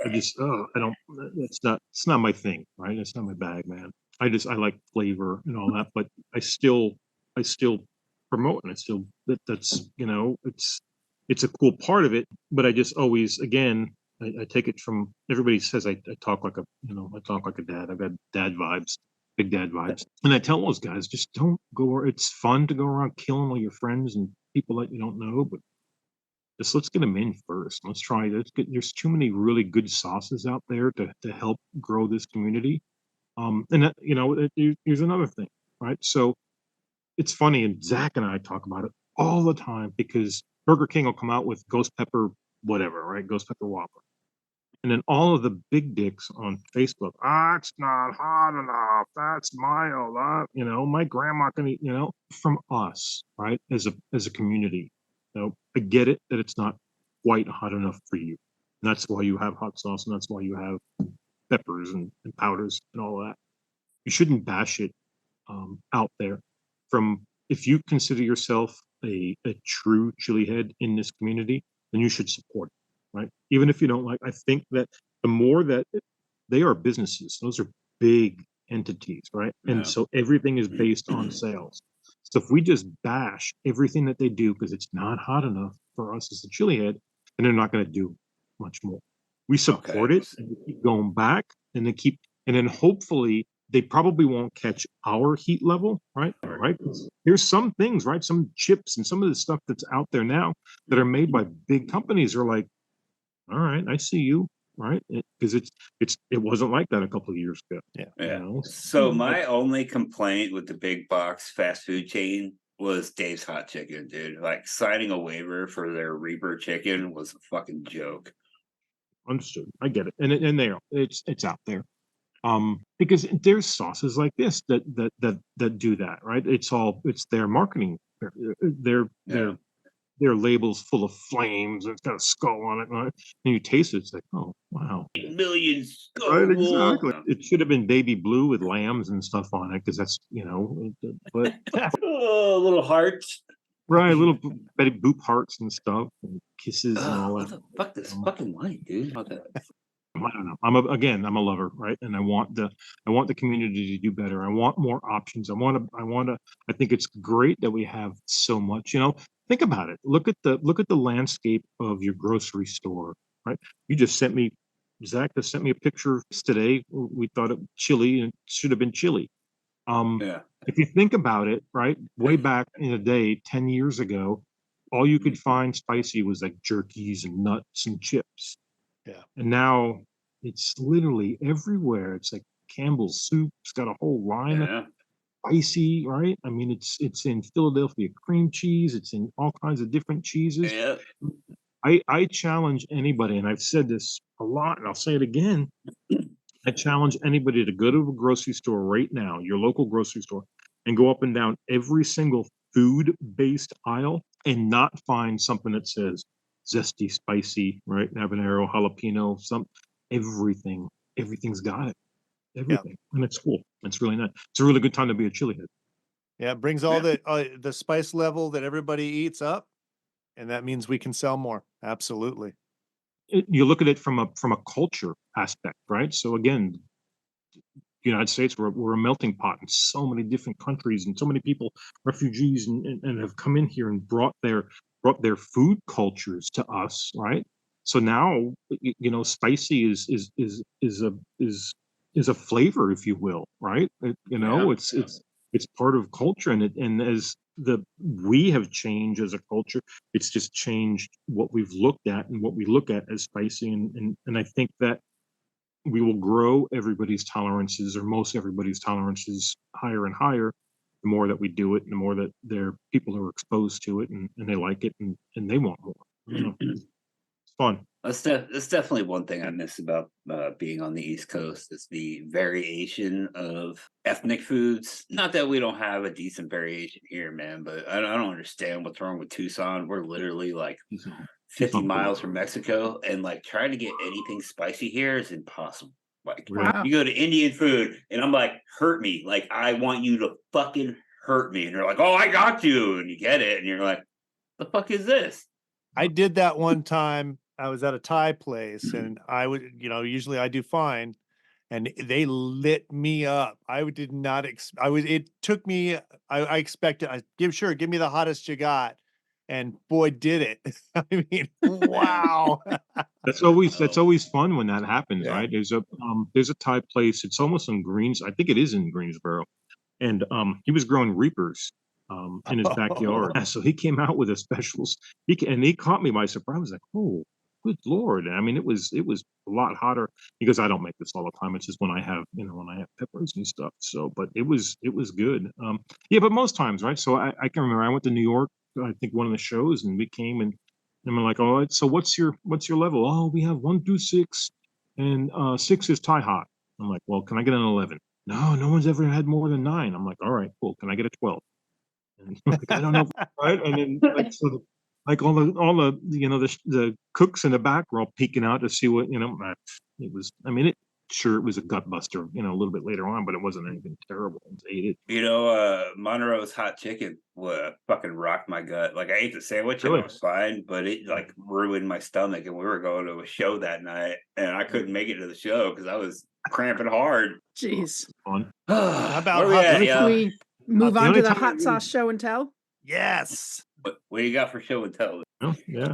Speaker 2: I just, I don't, it's not my thing, right? It's not my bag, man. I like flavor and all that, but I still promote, and I still, that's, it's a cool part of it, but I just always, again, I take it from everybody says I talk like I talk like a dad. I've got dad vibes, big dad vibes. And I tell those guys, just don't go, it's fun to go around killing all your friends and people that you don't know, but just let's get them in first. There's too many really good sauces out there to help grow this community. And that, here's another thing, right? So it's funny, and Zach and I talk about it all the time because Burger King will come out with ghost pepper, whatever, right? Ghost pepper Whopper. And then all of the big dicks on Facebook, it's not hot enough. That's mild. My grandma can eat, from us, right? As a community. I get it that it's not quite hot enough for you. And that's why you have hot sauce, and that's why you have peppers and powders and all that. You shouldn't bash it out there. If you consider yourself a true chili head in this community, then you should support it, right? Even if you don't like, I think that the more that they are businesses, those are big entities, right? And
Speaker 1: Yeah.
Speaker 2: so everything is based on sales. So if we just bash everything that they do because it's not hot enough for us as a chili head, then they're not going to do much more. We support
Speaker 1: Okay.
Speaker 2: it, and we keep going back, and and then hopefully they probably won't catch our heat level, right? Right. There's some things, right? Some chips and some of the stuff that's out there now that are made by big companies are like, all right, I see you, right? Because it wasn't like that a couple of years ago.
Speaker 3: Yeah.
Speaker 1: yeah." So my only complaint with the big box fast food chain was Dave's Hot Chicken, dude. Like signing a waiver for their Reaper chicken was a fucking joke.
Speaker 2: Understood. I get it, and it's out there. Because there's sauces like this that do that, right? It's their marketing. Their
Speaker 1: Yeah.
Speaker 2: their label's full of flames, and it's got a skull on it, right? And you taste it, it's like, oh wow.
Speaker 1: Millions.
Speaker 2: Right, exactly. It should have been baby blue with lambs and stuff on it, because that's, but
Speaker 1: Oh, little hearts.
Speaker 2: right, little Betty Boop hearts and stuff, and kisses and all
Speaker 1: What
Speaker 2: that.
Speaker 1: the fuck this fucking light, dude? Okay.
Speaker 2: I don't know. I'm a lover, right? And I want the community to do better. I want more options. I think it's great that we have so much. Think about it. Look at the landscape of your grocery store, right? Zach just sent me a picture today. We thought it chili, and it should have been chili.
Speaker 1: Yeah.
Speaker 2: If you think about it, right, way back in the day, 10 years ago, all you could find spicy was like jerkies and nuts and chips.
Speaker 3: Yeah.
Speaker 2: And now it's literally everywhere. It's like Campbell's soup. It's got a whole line of
Speaker 1: Yeah.
Speaker 2: spicy, right? I mean, it's in Philadelphia cream cheese. It's in all kinds of different cheeses.
Speaker 1: Yeah.
Speaker 2: I challenge anybody, and I've said this a lot, and I'll say it again. I challenge anybody to go to a grocery store right now, your local grocery store, and go up and down every single food-based aisle and not find something that says zesty, spicy, right? Habanero, jalapeno, everything's got it. Everything. And it's cool. It's really nice. It's a really good time to be a chili head.
Speaker 3: Yeah, it brings all the spice level that everybody eats up, and that means we can sell more. Absolutely.
Speaker 2: You look at it from a culture aspect, right? So again, United States, we're a melting pot in so many different countries, and so many people, refugees, and have come in here and brought their food cultures to us, right? So now, spicy is a flavor, if you will, right? It's part of culture, and as we have changed as a culture, it's just changed what we've looked at and what we look at as spicy, and I think that we will grow everybody's tolerances, or most everybody's tolerances, higher and higher, the more that we do it, and the more that people are exposed to it, and they like it, and they want more. It's fun.
Speaker 1: That's definitely one thing I miss about being on the East Coast is the variation of ethnic foods. Not that we don't have a decent variation here, man, but I don't understand what's wrong with Tucson. We're literally like
Speaker 2: Tucson.
Speaker 1: 50
Speaker 2: Tucson
Speaker 1: miles
Speaker 2: food.
Speaker 1: from Mexico, and like trying to get anything spicy here is impossible. Like
Speaker 2: Really?
Speaker 4: Wow.
Speaker 1: you go to Indian food, and I'm like, hurt me. Like I want you to fucking hurt me, and they're like, oh, I got you, and you get it, and you're like, the fuck is this?
Speaker 3: I did that one time. I was at a Thai place and I would, usually I do fine. And they lit me up. I did not, it took me, I expected, give me the hottest you got. And boy, did it. I mean, wow.
Speaker 2: That's always fun when that happens,
Speaker 3: Yeah.
Speaker 2: right? There's a Thai place. It's almost in I think it is in Greensboro, and he was growing reapers in his backyard. Yeah, so he came out with a specials. He caught me by surprise. I was like, oh, good Lord! I mean, it was a lot hotter because I don't make this all the time. It's just when I have peppers and stuff. So, but it was good. Yeah, but most times, right? So I can remember I went to New York. I think one of the shows, and we came and we're like, all right, so what's your level? Oh, we have 1 through 6, and 6 is Thai hot. I'm like, well, can I get an 11? No one's ever had more than 9. I'm like, all right, cool. Can I get a 12? And like, I don't know, right? And then like all the the cooks in the back were all peeking out to see what it was. I mean, it was a gut buster, a little bit later on, but it wasn't anything terrible. I just ate it.
Speaker 1: Monroe's hot chicken fucking rocked my gut. Like I ate the sandwich and
Speaker 2: Really?
Speaker 1: it was fine, but it like ruined my stomach. And we were going to a show that night, and I couldn't make it to the show because I was cramping hard.
Speaker 4: Jeez.
Speaker 2: Fun.
Speaker 3: How about
Speaker 1: Where we
Speaker 3: hot
Speaker 1: at,
Speaker 3: chicken?
Speaker 4: Can
Speaker 1: yeah?
Speaker 4: we move
Speaker 2: the
Speaker 4: on
Speaker 2: only
Speaker 4: to the
Speaker 2: time I
Speaker 4: hot
Speaker 2: really-
Speaker 4: sauce show and tell?
Speaker 3: Yes.
Speaker 1: What do you got for show and tell?
Speaker 2: Oh, yeah.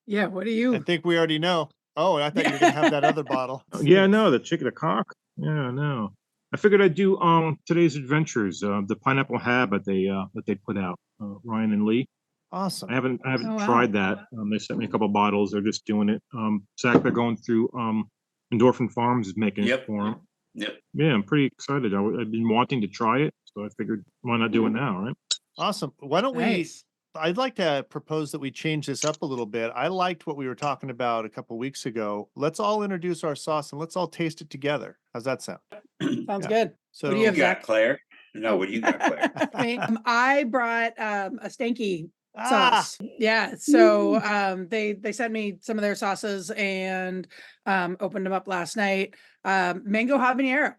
Speaker 4: Yeah. What do
Speaker 3: I
Speaker 4: you?
Speaker 3: think we already know. Oh, I thought you were going to have that other bottle.
Speaker 2: Yeah, no, the chicken, the cock. Yeah, no. I figured I'd do today's adventures, the pineapple hab that they put out, Ryan and Lee.
Speaker 3: Awesome.
Speaker 2: I haven't
Speaker 4: Oh, wow.
Speaker 2: tried that. They sent me a couple bottles. They're just doing it. Zach, they're going through Endorphin Farms is making it for them.
Speaker 1: Yep.
Speaker 2: Yeah, I'm pretty excited. I've been wanting to try it, so I figured why not do it now, right?
Speaker 3: Awesome. Why don't
Speaker 4: Nice.
Speaker 3: I'd like to propose that we change this up a little bit. I liked what we were talking about a couple weeks ago. Let's all introduce our sauce and let's all taste it together. How's that sound?
Speaker 4: Sounds
Speaker 3: Yeah.
Speaker 4: good.
Speaker 3: So
Speaker 4: What do you
Speaker 1: You
Speaker 4: have,
Speaker 1: got
Speaker 4: Zach?
Speaker 1: Claire? No, what do you got, Claire?
Speaker 4: Me. I brought a stanky
Speaker 3: Ah,
Speaker 4: sauce. Yeah. So they sent me some of their sauces and opened them up last night. Mango habanero.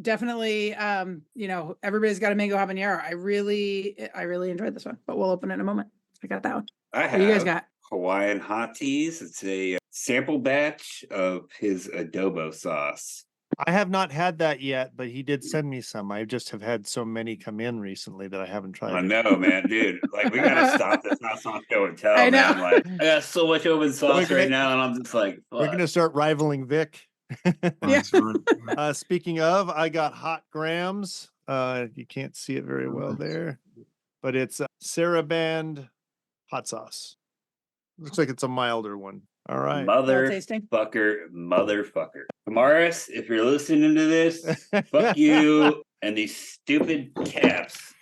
Speaker 4: Definitely everybody's got a mango habanero. I really enjoyed this one, but we'll open it in a moment. I got that one.
Speaker 1: I
Speaker 4: What do you guys
Speaker 1: have
Speaker 4: got?
Speaker 1: Hawaiian hot teas. It's a sample batch of his adobo sauce.
Speaker 3: I have not had that yet, but he did send me some. I just have had so many come in recently that I haven't tried.
Speaker 1: I know, man, dude. Like we gotta stop this hot sauce show and tell,
Speaker 4: I know.
Speaker 1: man. Like I got so much open sauce
Speaker 3: gonna-
Speaker 1: right now, and I'm just like,
Speaker 3: We're
Speaker 1: fuck.
Speaker 3: going to start rivaling Vic.
Speaker 4: Yeah.
Speaker 3: Speaking of, I got hot grams. You can't see it very well there, but it's Saraband hot sauce. Looks like it's a milder one. All right.
Speaker 4: tasting.
Speaker 1: Motherfucker. Kamaris, if you're listening to this, fuck you and these stupid caps.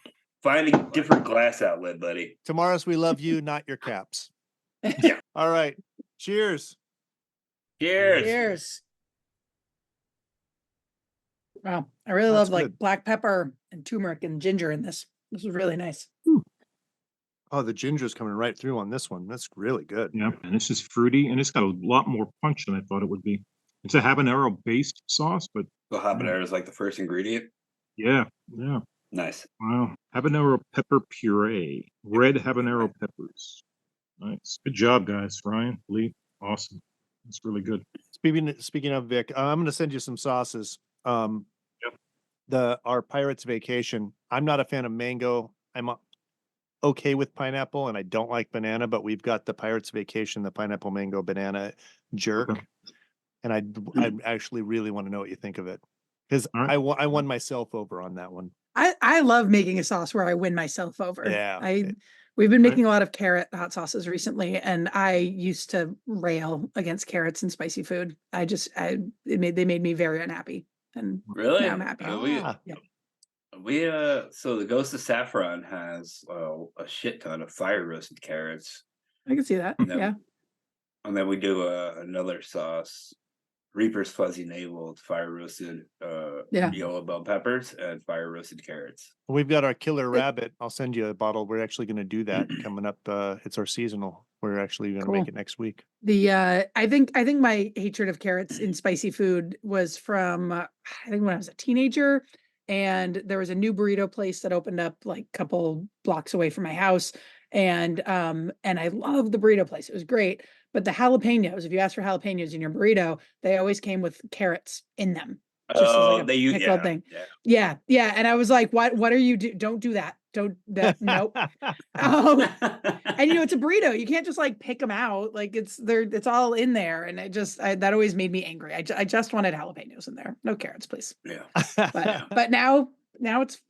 Speaker 1: Find a different glass outlet, buddy.
Speaker 3: Tamaris, we love you, not your caps.
Speaker 1: Yeah.
Speaker 3: All right. Cheers.
Speaker 1: Cheers.
Speaker 4: Cheers. Wow. I really
Speaker 3: That's
Speaker 4: love like
Speaker 3: good.
Speaker 4: black pepper and turmeric and ginger in this. This was really nice.
Speaker 3: Oh, the ginger's coming right through on this one. That's really good.
Speaker 2: Yeah, and this is fruity, and it's got a lot more punch than I thought it would be. It's a habanero-based sauce, but
Speaker 1: The habanero is like the first ingredient.
Speaker 2: yeah.
Speaker 1: Nice.
Speaker 2: Wow. Habanero pepper puree. Red habanero peppers. Nice. Good job, guys. Ryan, Lee, awesome. It's really good.
Speaker 3: Speaking of Vic, I'm going to send you some sauces. Our Pirates Vacation. I'm not a fan of mango. I'm okay with pineapple, and I don't like banana. But we've got the Pirates Vacation, the pineapple mango banana jerk,
Speaker 2: Okay.
Speaker 3: and I actually really want to know what you think of it because
Speaker 2: All right.
Speaker 3: I won myself over on that one.
Speaker 4: I love making a sauce where I win myself over.
Speaker 3: Yeah.
Speaker 4: We've been
Speaker 2: Right.
Speaker 4: making a lot of carrot hot sauces recently, and I used to rail against carrots and spicy food. They made me very unhappy, and
Speaker 1: Really?
Speaker 4: now I'm happy.
Speaker 1: So the Ghost of Saffron has a shit ton of fire roasted carrots.
Speaker 4: I can see that.
Speaker 1: No.
Speaker 4: Yeah.
Speaker 1: And then we do another sauce, Reaper's Fuzzy Navel, fire roasted
Speaker 4: Yeah.
Speaker 1: yellow bell peppers and fire roasted carrots.
Speaker 3: We've got our killer rabbit. I'll send you a bottle. We're actually going to do that coming up. It's our seasonal. We're actually going to make
Speaker 4: Cool.
Speaker 3: it next week.
Speaker 4: I think my hatred of carrots in spicy food was from I think when I was a teenager, and there was a new burrito place that opened up like a couple blocks away from my house, and I loved the burrito place. It was great, but the jalapenos, if you ask for jalapenos in your burrito, they always came with carrots in them, just as like a
Speaker 1: They use
Speaker 4: pickled thing. Yeah, and I was like, what are you don't do that. Don't that nope. And it's a burrito. You can't just like pick them out. Like it's all in there. And that always made me angry. I just wanted jalapenos in there. No carrots, please.
Speaker 1: Yeah.
Speaker 4: But now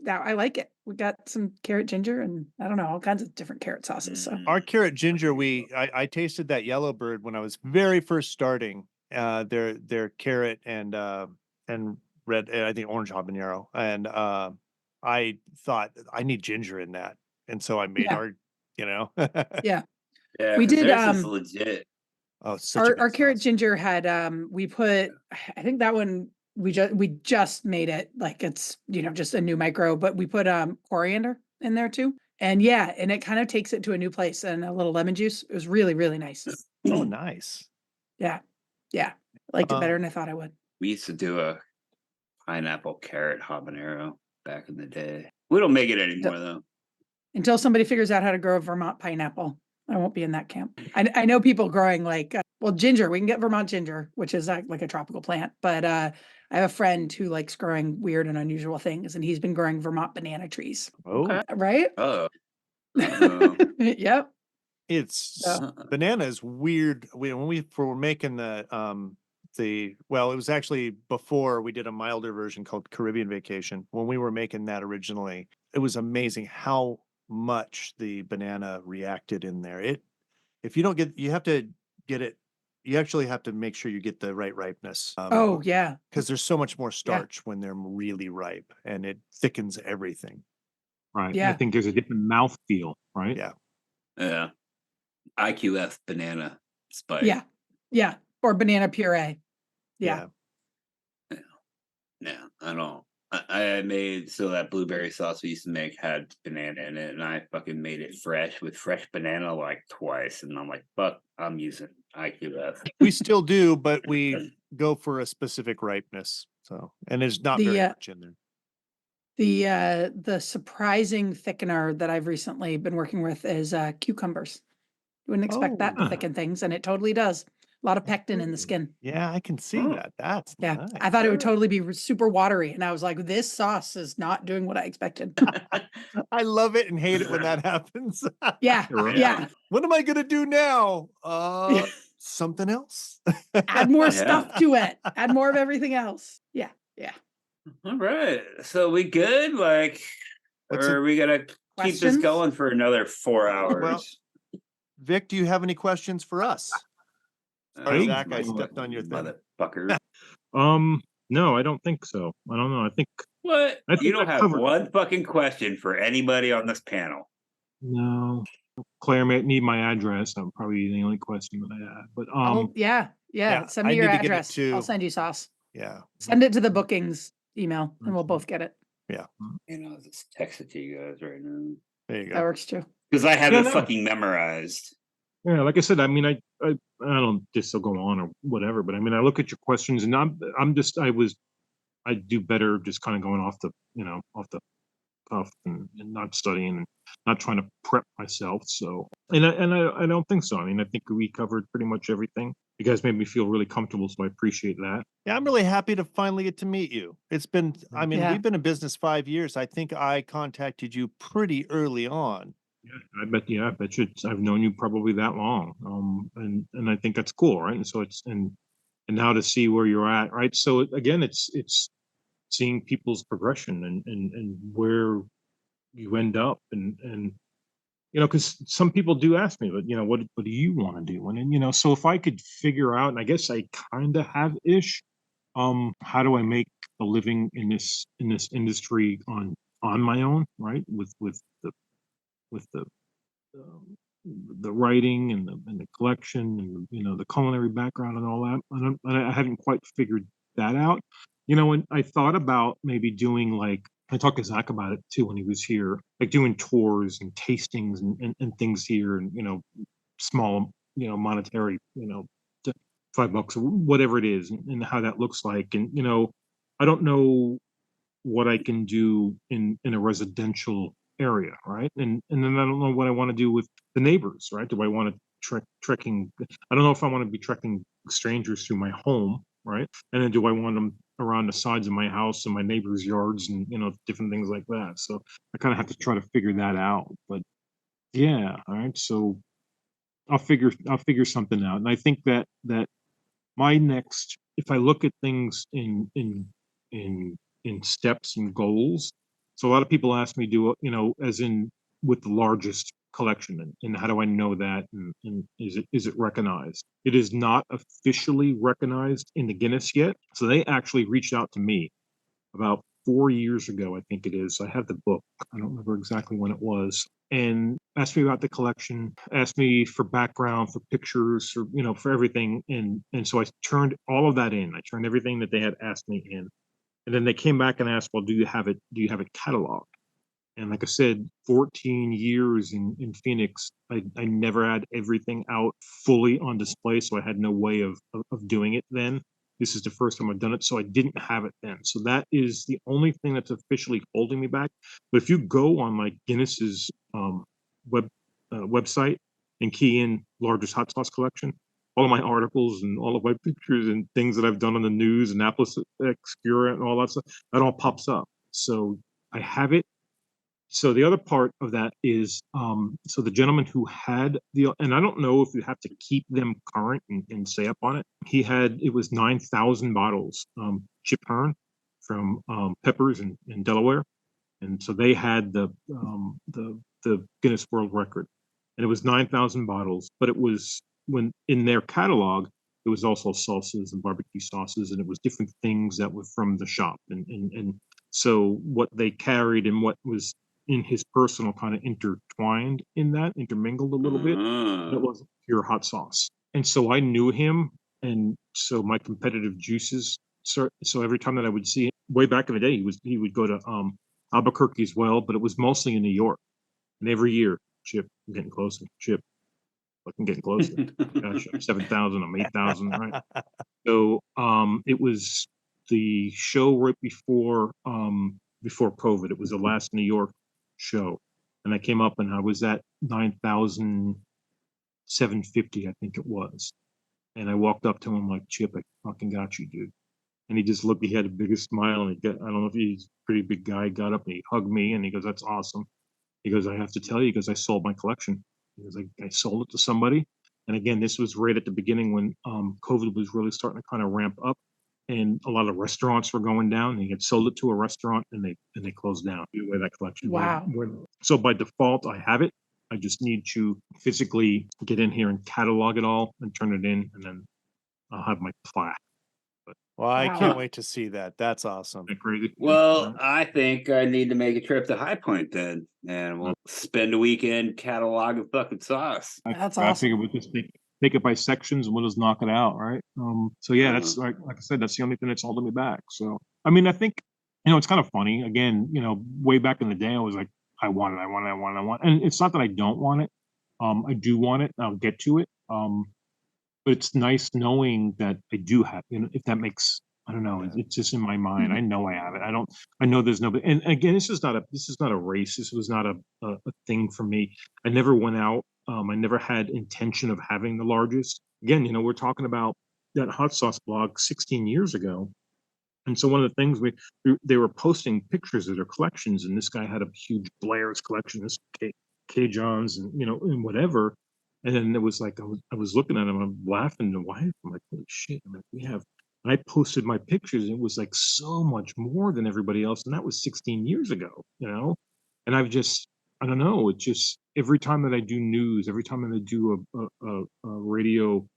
Speaker 4: I like it. We got some carrot ginger and I don't know, all kinds of different carrot sauces. So
Speaker 3: Our carrot ginger, I tasted that Yellowbird when I was very first starting their carrot and red, I think orange habanero. And I thought I need ginger in that. And so I made our,
Speaker 4: yeah.
Speaker 1: Yeah,
Speaker 4: we did
Speaker 1: is legit.
Speaker 3: Oh, such
Speaker 4: our carrot ginger had we put I think that one we just made it like it's just a new micro, but we put coriander in there too. And and it kind of takes it to a new place, and a little lemon juice. It was really, really nice.
Speaker 3: Oh, nice.
Speaker 4: Yeah. I liked it better than I thought I would.
Speaker 1: We used to do a pineapple carrot habanero back in the day. We don't make it anymore though.
Speaker 4: Until somebody figures out how to grow a Vermont pineapple, I won't be in that camp. I know people growing like ginger. We can get Vermont ginger, which is like a tropical plant. But I have a friend who likes growing weird and unusual things, and he's been growing Vermont banana trees.
Speaker 3: Oh,
Speaker 4: right?
Speaker 1: Oh,
Speaker 4: yep.
Speaker 3: It's banana is weird. When we were making the it was actually before we did a milder version called Caribbean Vacation. When we were making that originally, it was amazing how much the banana reacted in there. If you don't you have to get it. You actually have to make sure you get the right ripeness. Because there's so much more starch when they're really ripe, and it thickens everything.
Speaker 2: Right.
Speaker 4: Yeah.
Speaker 2: I think there's a different mouth feel, right?
Speaker 1: Yeah. IQF banana spice.
Speaker 4: Yeah. Or banana puree. Yeah.
Speaker 1: No, I don't. I made that blueberry sauce we used to make had banana in it, and I fucking made it fresh with fresh banana like twice, and I'm like, fuck, I'm using IQF.
Speaker 3: We still do, but we go for a specific ripeness. So, and there's not very much in
Speaker 4: there. The surprising thickener that I've recently been working with is cucumbers. You wouldn't expect that to thicken things, and it totally does. A lot of pectin in the skin.
Speaker 3: Yeah, I can see that. That's nice.
Speaker 4: I thought it would totally be super watery, and I was like, this sauce is not doing what I expected.
Speaker 3: I love it and hate it when that happens.
Speaker 4: Yeah.
Speaker 3: What am I gonna do now? Something else.
Speaker 4: Add more stuff to it. Add more of everything else. Yeah.
Speaker 1: All right. So we good? Like, or are we gonna keep this going for another 4 hours?
Speaker 3: Well, Vic, do you have any questions for us? Zach, I stepped on your thing.
Speaker 1: Motherfucker.
Speaker 2: No, I don't think so. I don't know. I think
Speaker 1: what? You don't have one fucking question for anybody on this panel.
Speaker 2: No. Claire may need my address. I'm probably the only question that I have. But
Speaker 4: send me your address. I'll send you sauce.
Speaker 3: Yeah.
Speaker 4: Send it to the bookings email and we'll both get it.
Speaker 3: Yeah.
Speaker 1: I'll just text it to you guys right now.
Speaker 3: There you go.
Speaker 4: That works too.
Speaker 1: Because I have it fucking memorized.
Speaker 2: Yeah, like I said, I mean, I don't just go on or whatever, but I mean, I look at your questions and I do better just kind of going off the cuff and not studying and not trying to prep myself. So, and I don't think so. I mean, I think we covered pretty much everything. You guys made me feel really comfortable, so I appreciate that.
Speaker 3: Yeah, I'm really happy to finally get to meet you. It's been, we've been in business 5 years. I think I contacted you pretty early on.
Speaker 2: Yeah, I bet you. I've known you probably that long, and I think that's cool, right? And so and now to see where you're at, right? So again, it's seeing people's progression and where you end up, and because some people do ask me, but what do you want to do? And so if I could figure out, and I guess I kind of have ish, how do I make a living in this industry on my own, right? With the the writing and the collection and the culinary background and all that. I hadn't quite figured that out. And I thought about maybe doing like I talked to Zach about it too when he was here, like doing tours and tastings and things here, and small monetary $5 or whatever it is, and how that looks like, and I don't know what I can do in a residential area, right? And then I don't know what I want to do with the neighbors, right? Do I want to trekking? I don't know if I want to be trekking strangers through my home, right? And then do I want them around the sides of my house and my neighbors' yards and different things like that. So I kind of have to try to figure that out. But yeah, all right. So I'll figure something out. And I think that my next, if I look at things in steps and goals. So a lot of people ask me, as in with the largest collection, and how do I know that, and is it recognized? It is not officially recognized in the Guinness yet. So they actually reached out to me about 4 years ago, I think it is. I have the book. I don't remember exactly when it was. And asked me about the collection, asked me for background, for pictures, for everything. And so I turned all of that in. I turned everything that they had asked me in. And then they came back and asked, well, do you have it cataloged? And like I said, 14 years in Phoenix, I never had everything out fully on display. So I had no way of doing it then. This is the first time I've done it. So I didn't have it then. So that is the only thing that's officially holding me back. But if you go on like Guinness's website and key in largest hot sauce collection, all of my articles and all of my pictures and things that I've done on the news, Annapolis Obscura and all that stuff, that all pops up. So I have it. So the other part of that is, so the gentleman who had and I don't know if you have to keep them current and stay up on it. It was 9,000 bottles, Chip Hearn from Peppers in Delaware. And so they had the Guinness World Record, and it was 9,000 bottles, but it was, when in their catalog, it was also salsas and barbecue sauces, and it was different things that were from the shop. And so what they carried and what was in his personal kind of intertwined in that, intermingled a little bit. It wasn't pure hot sauce. And so I knew him. And so my competitive juices, so every time that I would see him, way back in the day, he would go to Albuquerque as well, but it was mostly in New York. And every year, Chip, I'm getting closer. Chip, fucking getting closer. Gosh, I'm 7,000, I'm 8,000, right? So it was the show right before COVID. It was the last New York show. And I came up and I was at 9,750, I think it was. And I walked up to him like, Chip, I fucking got you, dude. And he just looked, he had the biggest smile, and I don't know if he's a pretty big guy, got up and he hugged me and he goes, that's awesome. He goes, I have to tell you, because I sold my collection. He goes, I sold it to somebody. And again, this was right at the beginning when COVID was really starting to kind of ramp up, and a lot of restaurants were going down. And he had sold it to a restaurant, and they closed down away that collection.
Speaker 4: Wow.
Speaker 2: So by default, I have it. I just need to physically get in here and catalog it all and turn it in, and then I'll have my plaque.
Speaker 3: Well, I
Speaker 4: Wow.
Speaker 3: can't wait to see that. That's awesome.
Speaker 2: Isn't that crazy?
Speaker 1: Well, I think I need to make a trip to High Point then, and we'll spend a weekend cataloging fucking sauce.
Speaker 4: That's
Speaker 2: I
Speaker 4: awesome.
Speaker 2: figure we'll just take it by sections and we'll just knock it out, right? So yeah, that's like I said, that's the only thing that's holding me back. So I mean, I think it's kind of funny. Again, way back in the day, I was like, I want it, and it's not that I don't want it. I do want it. I'll get to it. But it's nice knowing that I do have, if that makes, I don't know, it's just in my mind. I know I have it. I know there's nobody. And again, this is not a race. This was not a thing for me. I never went out. I never had intention of having the largest. Again, we're talking about that hot sauce blog 16 years ago. And so one of the things they were posting pictures of their collections, and this guy had a huge Blair's collection, this K. Johns, and and whatever. And then it was like I was looking at him, I'm laughing to wife. I'm like, holy shit! I'm like, we have. And I posted my pictures, and it was like so much more than everybody else, and that was 16 years ago, And I don't know. It's just every time that I do news, every time that I do a radio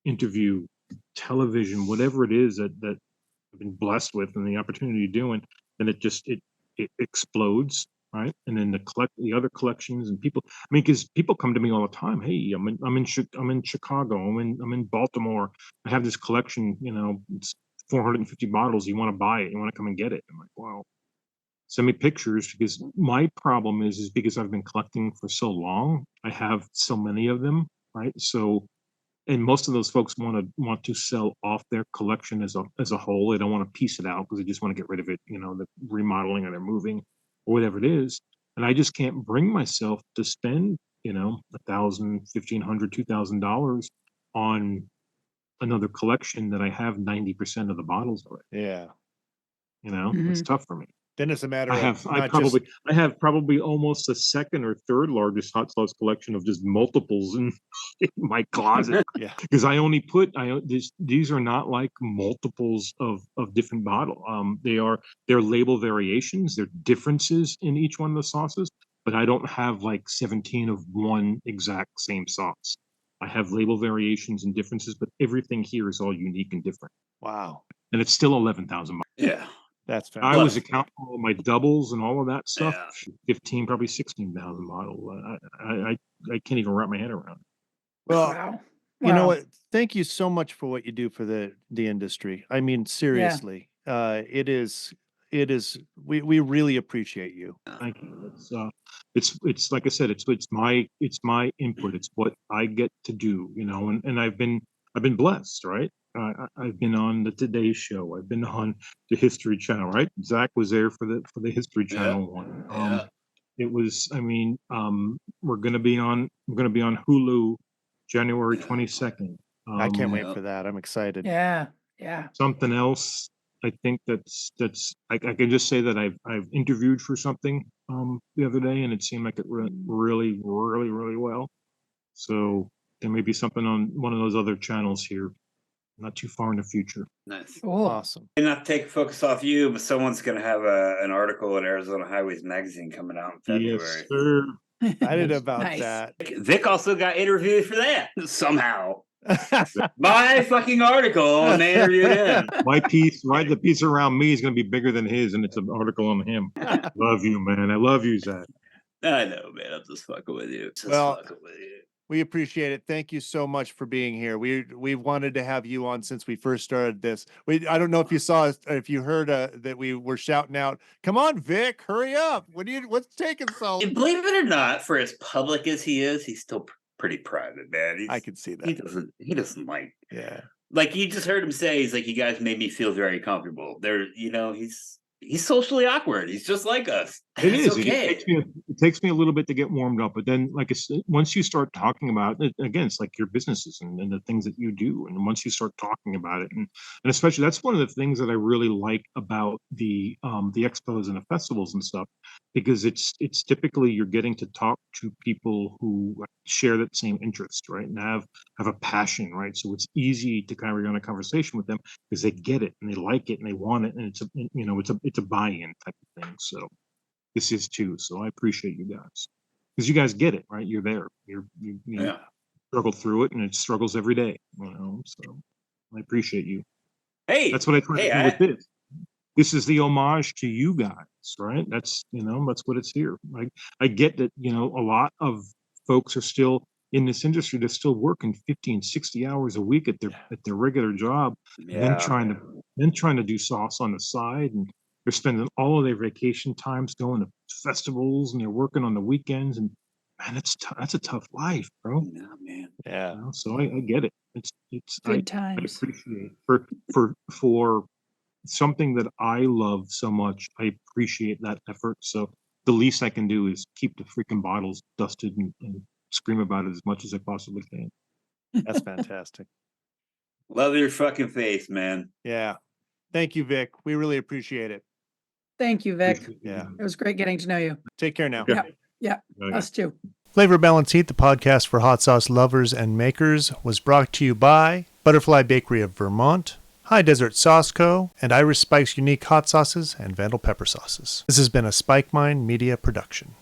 Speaker 2: interview, television, whatever it is that I've been blessed with and the opportunity of doing, then it explodes. right? And then the other collections and people. I mean, because people come to me all the time. Hey, I'm in Chicago. I'm in Baltimore. I have this collection. It's 450 bottles. You want to buy it? You want to come and get it? I'm like, wow. Send me pictures, because my problem is because I've been collecting for so long. I have so many of them, right? So, and most of those folks want to sell off their collection as a whole. They don't want to piece it out because they just want to get rid of it. The remodeling, or they're moving, or whatever it is. And I just can't bring myself to spend $1,000, $1,500, $2,000 on another collection that I have 90% of the bottles already.
Speaker 3: Yeah.
Speaker 2: It's tough for me.
Speaker 3: Then it's a matter
Speaker 2: I
Speaker 3: of
Speaker 2: have probably almost the second or third largest hot sauce collection of just multiples in my closet.
Speaker 3: Yeah.
Speaker 2: Because I only these are not like multiples of different bottle. They're label variations. They're differences in each one of the sauces, but I don't have like 17 of one exact same sauce. I have label variations and differences, but everything here is all unique and different.
Speaker 3: Wow.
Speaker 2: And it's still 11,000.
Speaker 1: Yeah.
Speaker 3: That's
Speaker 2: I
Speaker 3: fantastic.
Speaker 2: was accounting all of my doubles and all of that stuff.
Speaker 1: Yeah.
Speaker 2: 15, probably 16,000 bottles. I can't even wrap my head around it.
Speaker 3: Well,
Speaker 4: Wow.
Speaker 3: you know
Speaker 4: Wow.
Speaker 3: what? Thank you so much for what you do for the industry. I mean, seriously, it is, we really appreciate you.
Speaker 2: Thank you. It's like I said, it's my input. It's what I get to do, and I've been blessed, right? I've been on the Today Show. I've been on the History Channel, right? Zach was there for the History Channel one.
Speaker 1: Yeah.
Speaker 2: It was, we're gonna be on Hulu January 22nd.
Speaker 3: I can't wait
Speaker 1: Yeah.
Speaker 3: for that. I'm excited.
Speaker 4: Yeah. Yeah.
Speaker 2: Something else, I think that's I can just say that I've interviewed for something the other day, and it seemed like it went really, really, really well. So there may be something on one of those other channels here, not too far in the future.
Speaker 1: Nice.
Speaker 4: Cool.
Speaker 3: Awesome.
Speaker 1: And not to take focus off you, but someone's going to have an article in Arizona Highways Magazine coming out in February.
Speaker 2: Yes, sir.
Speaker 3: Excited about
Speaker 4: Nice.
Speaker 3: that.
Speaker 1: Vic also got interviewed for that somehow. My fucking article, and they interviewed him.
Speaker 2: The piece around me is going to be bigger than his, and it's an article on him. Love you, man. I love you, Zach.
Speaker 1: I know, man. I'm just fucking with you. Fucking with you.
Speaker 3: We appreciate it. Thank you so much for being here. We've wanted to have you on since we first started this. I don't know if you saw us, if you heard that we were shouting out, "Come on, Vic, hurry up! What's taking so long?"
Speaker 1: And believe it or not, for as public as he is, he's still pretty private, man.
Speaker 3: I can see that.
Speaker 1: He doesn't like.
Speaker 3: Yeah.
Speaker 1: Like you just heard him say, he's like, "You guys made me feel very comfortable." He's socially awkward. He's just like us.
Speaker 2: It
Speaker 1: It's
Speaker 2: is.
Speaker 1: okay.
Speaker 2: It takes me a little bit to get warmed up, but then, like I said, once you start talking about it, again, it's like your businesses and the things that you do, and once you start talking about it, and especially that's one of the things that I really like about the expos and the festivals and stuff, because it's typically you're getting to talk to people who share that same interest, right, and have a passion, right? So it's easy to carry on a conversation with them because they get it and they like it and they want it, and it's a buy-in type of thing. So this is too. So I appreciate you guys because you guys get it, right? You're there. You struggle through it, and it struggles every day. So I appreciate you.
Speaker 1: Hey,
Speaker 2: That's what I try to do with this. This is the homage to you guys, right? That's that's what it's here. I get that a lot of folks are still in this industry. They're still working 50 and 60 hours a week at their regular job, and then trying to do sauce on the side, and they're spending all of their vacation times going to festivals, and they're working on the weekends, and man, that's a tough life, bro.
Speaker 1: Yeah, man.
Speaker 3: Yeah.
Speaker 2: So I get it. It's
Speaker 4: Good
Speaker 2: I
Speaker 4: times.
Speaker 2: appreciate for something that I love so much. I appreciate that effort. So the least I can do is keep the freaking bottles dusted and scream about it as much as I possibly can.
Speaker 3: That's fantastic.
Speaker 1: Love your fucking face, man.
Speaker 3: Yeah. Thank you, Vic. We really appreciate it.
Speaker 4: Thank you, Vic.
Speaker 2: Appreciate you
Speaker 3: Yeah.
Speaker 2: guys.
Speaker 4: It was great getting to know you.
Speaker 3: Take care now.
Speaker 4: Yeah. Yeah.
Speaker 2: Okay.
Speaker 4: Us too.
Speaker 3: Flavor Balance Heat, the podcast for hot sauce lovers and makers, was brought to you by Butterfly Bakery of Vermont, High Desert Sauce Co., and Irish Spike's unique hot sauces and Vandal pepper sauces. This has been a Spike Mine Media production.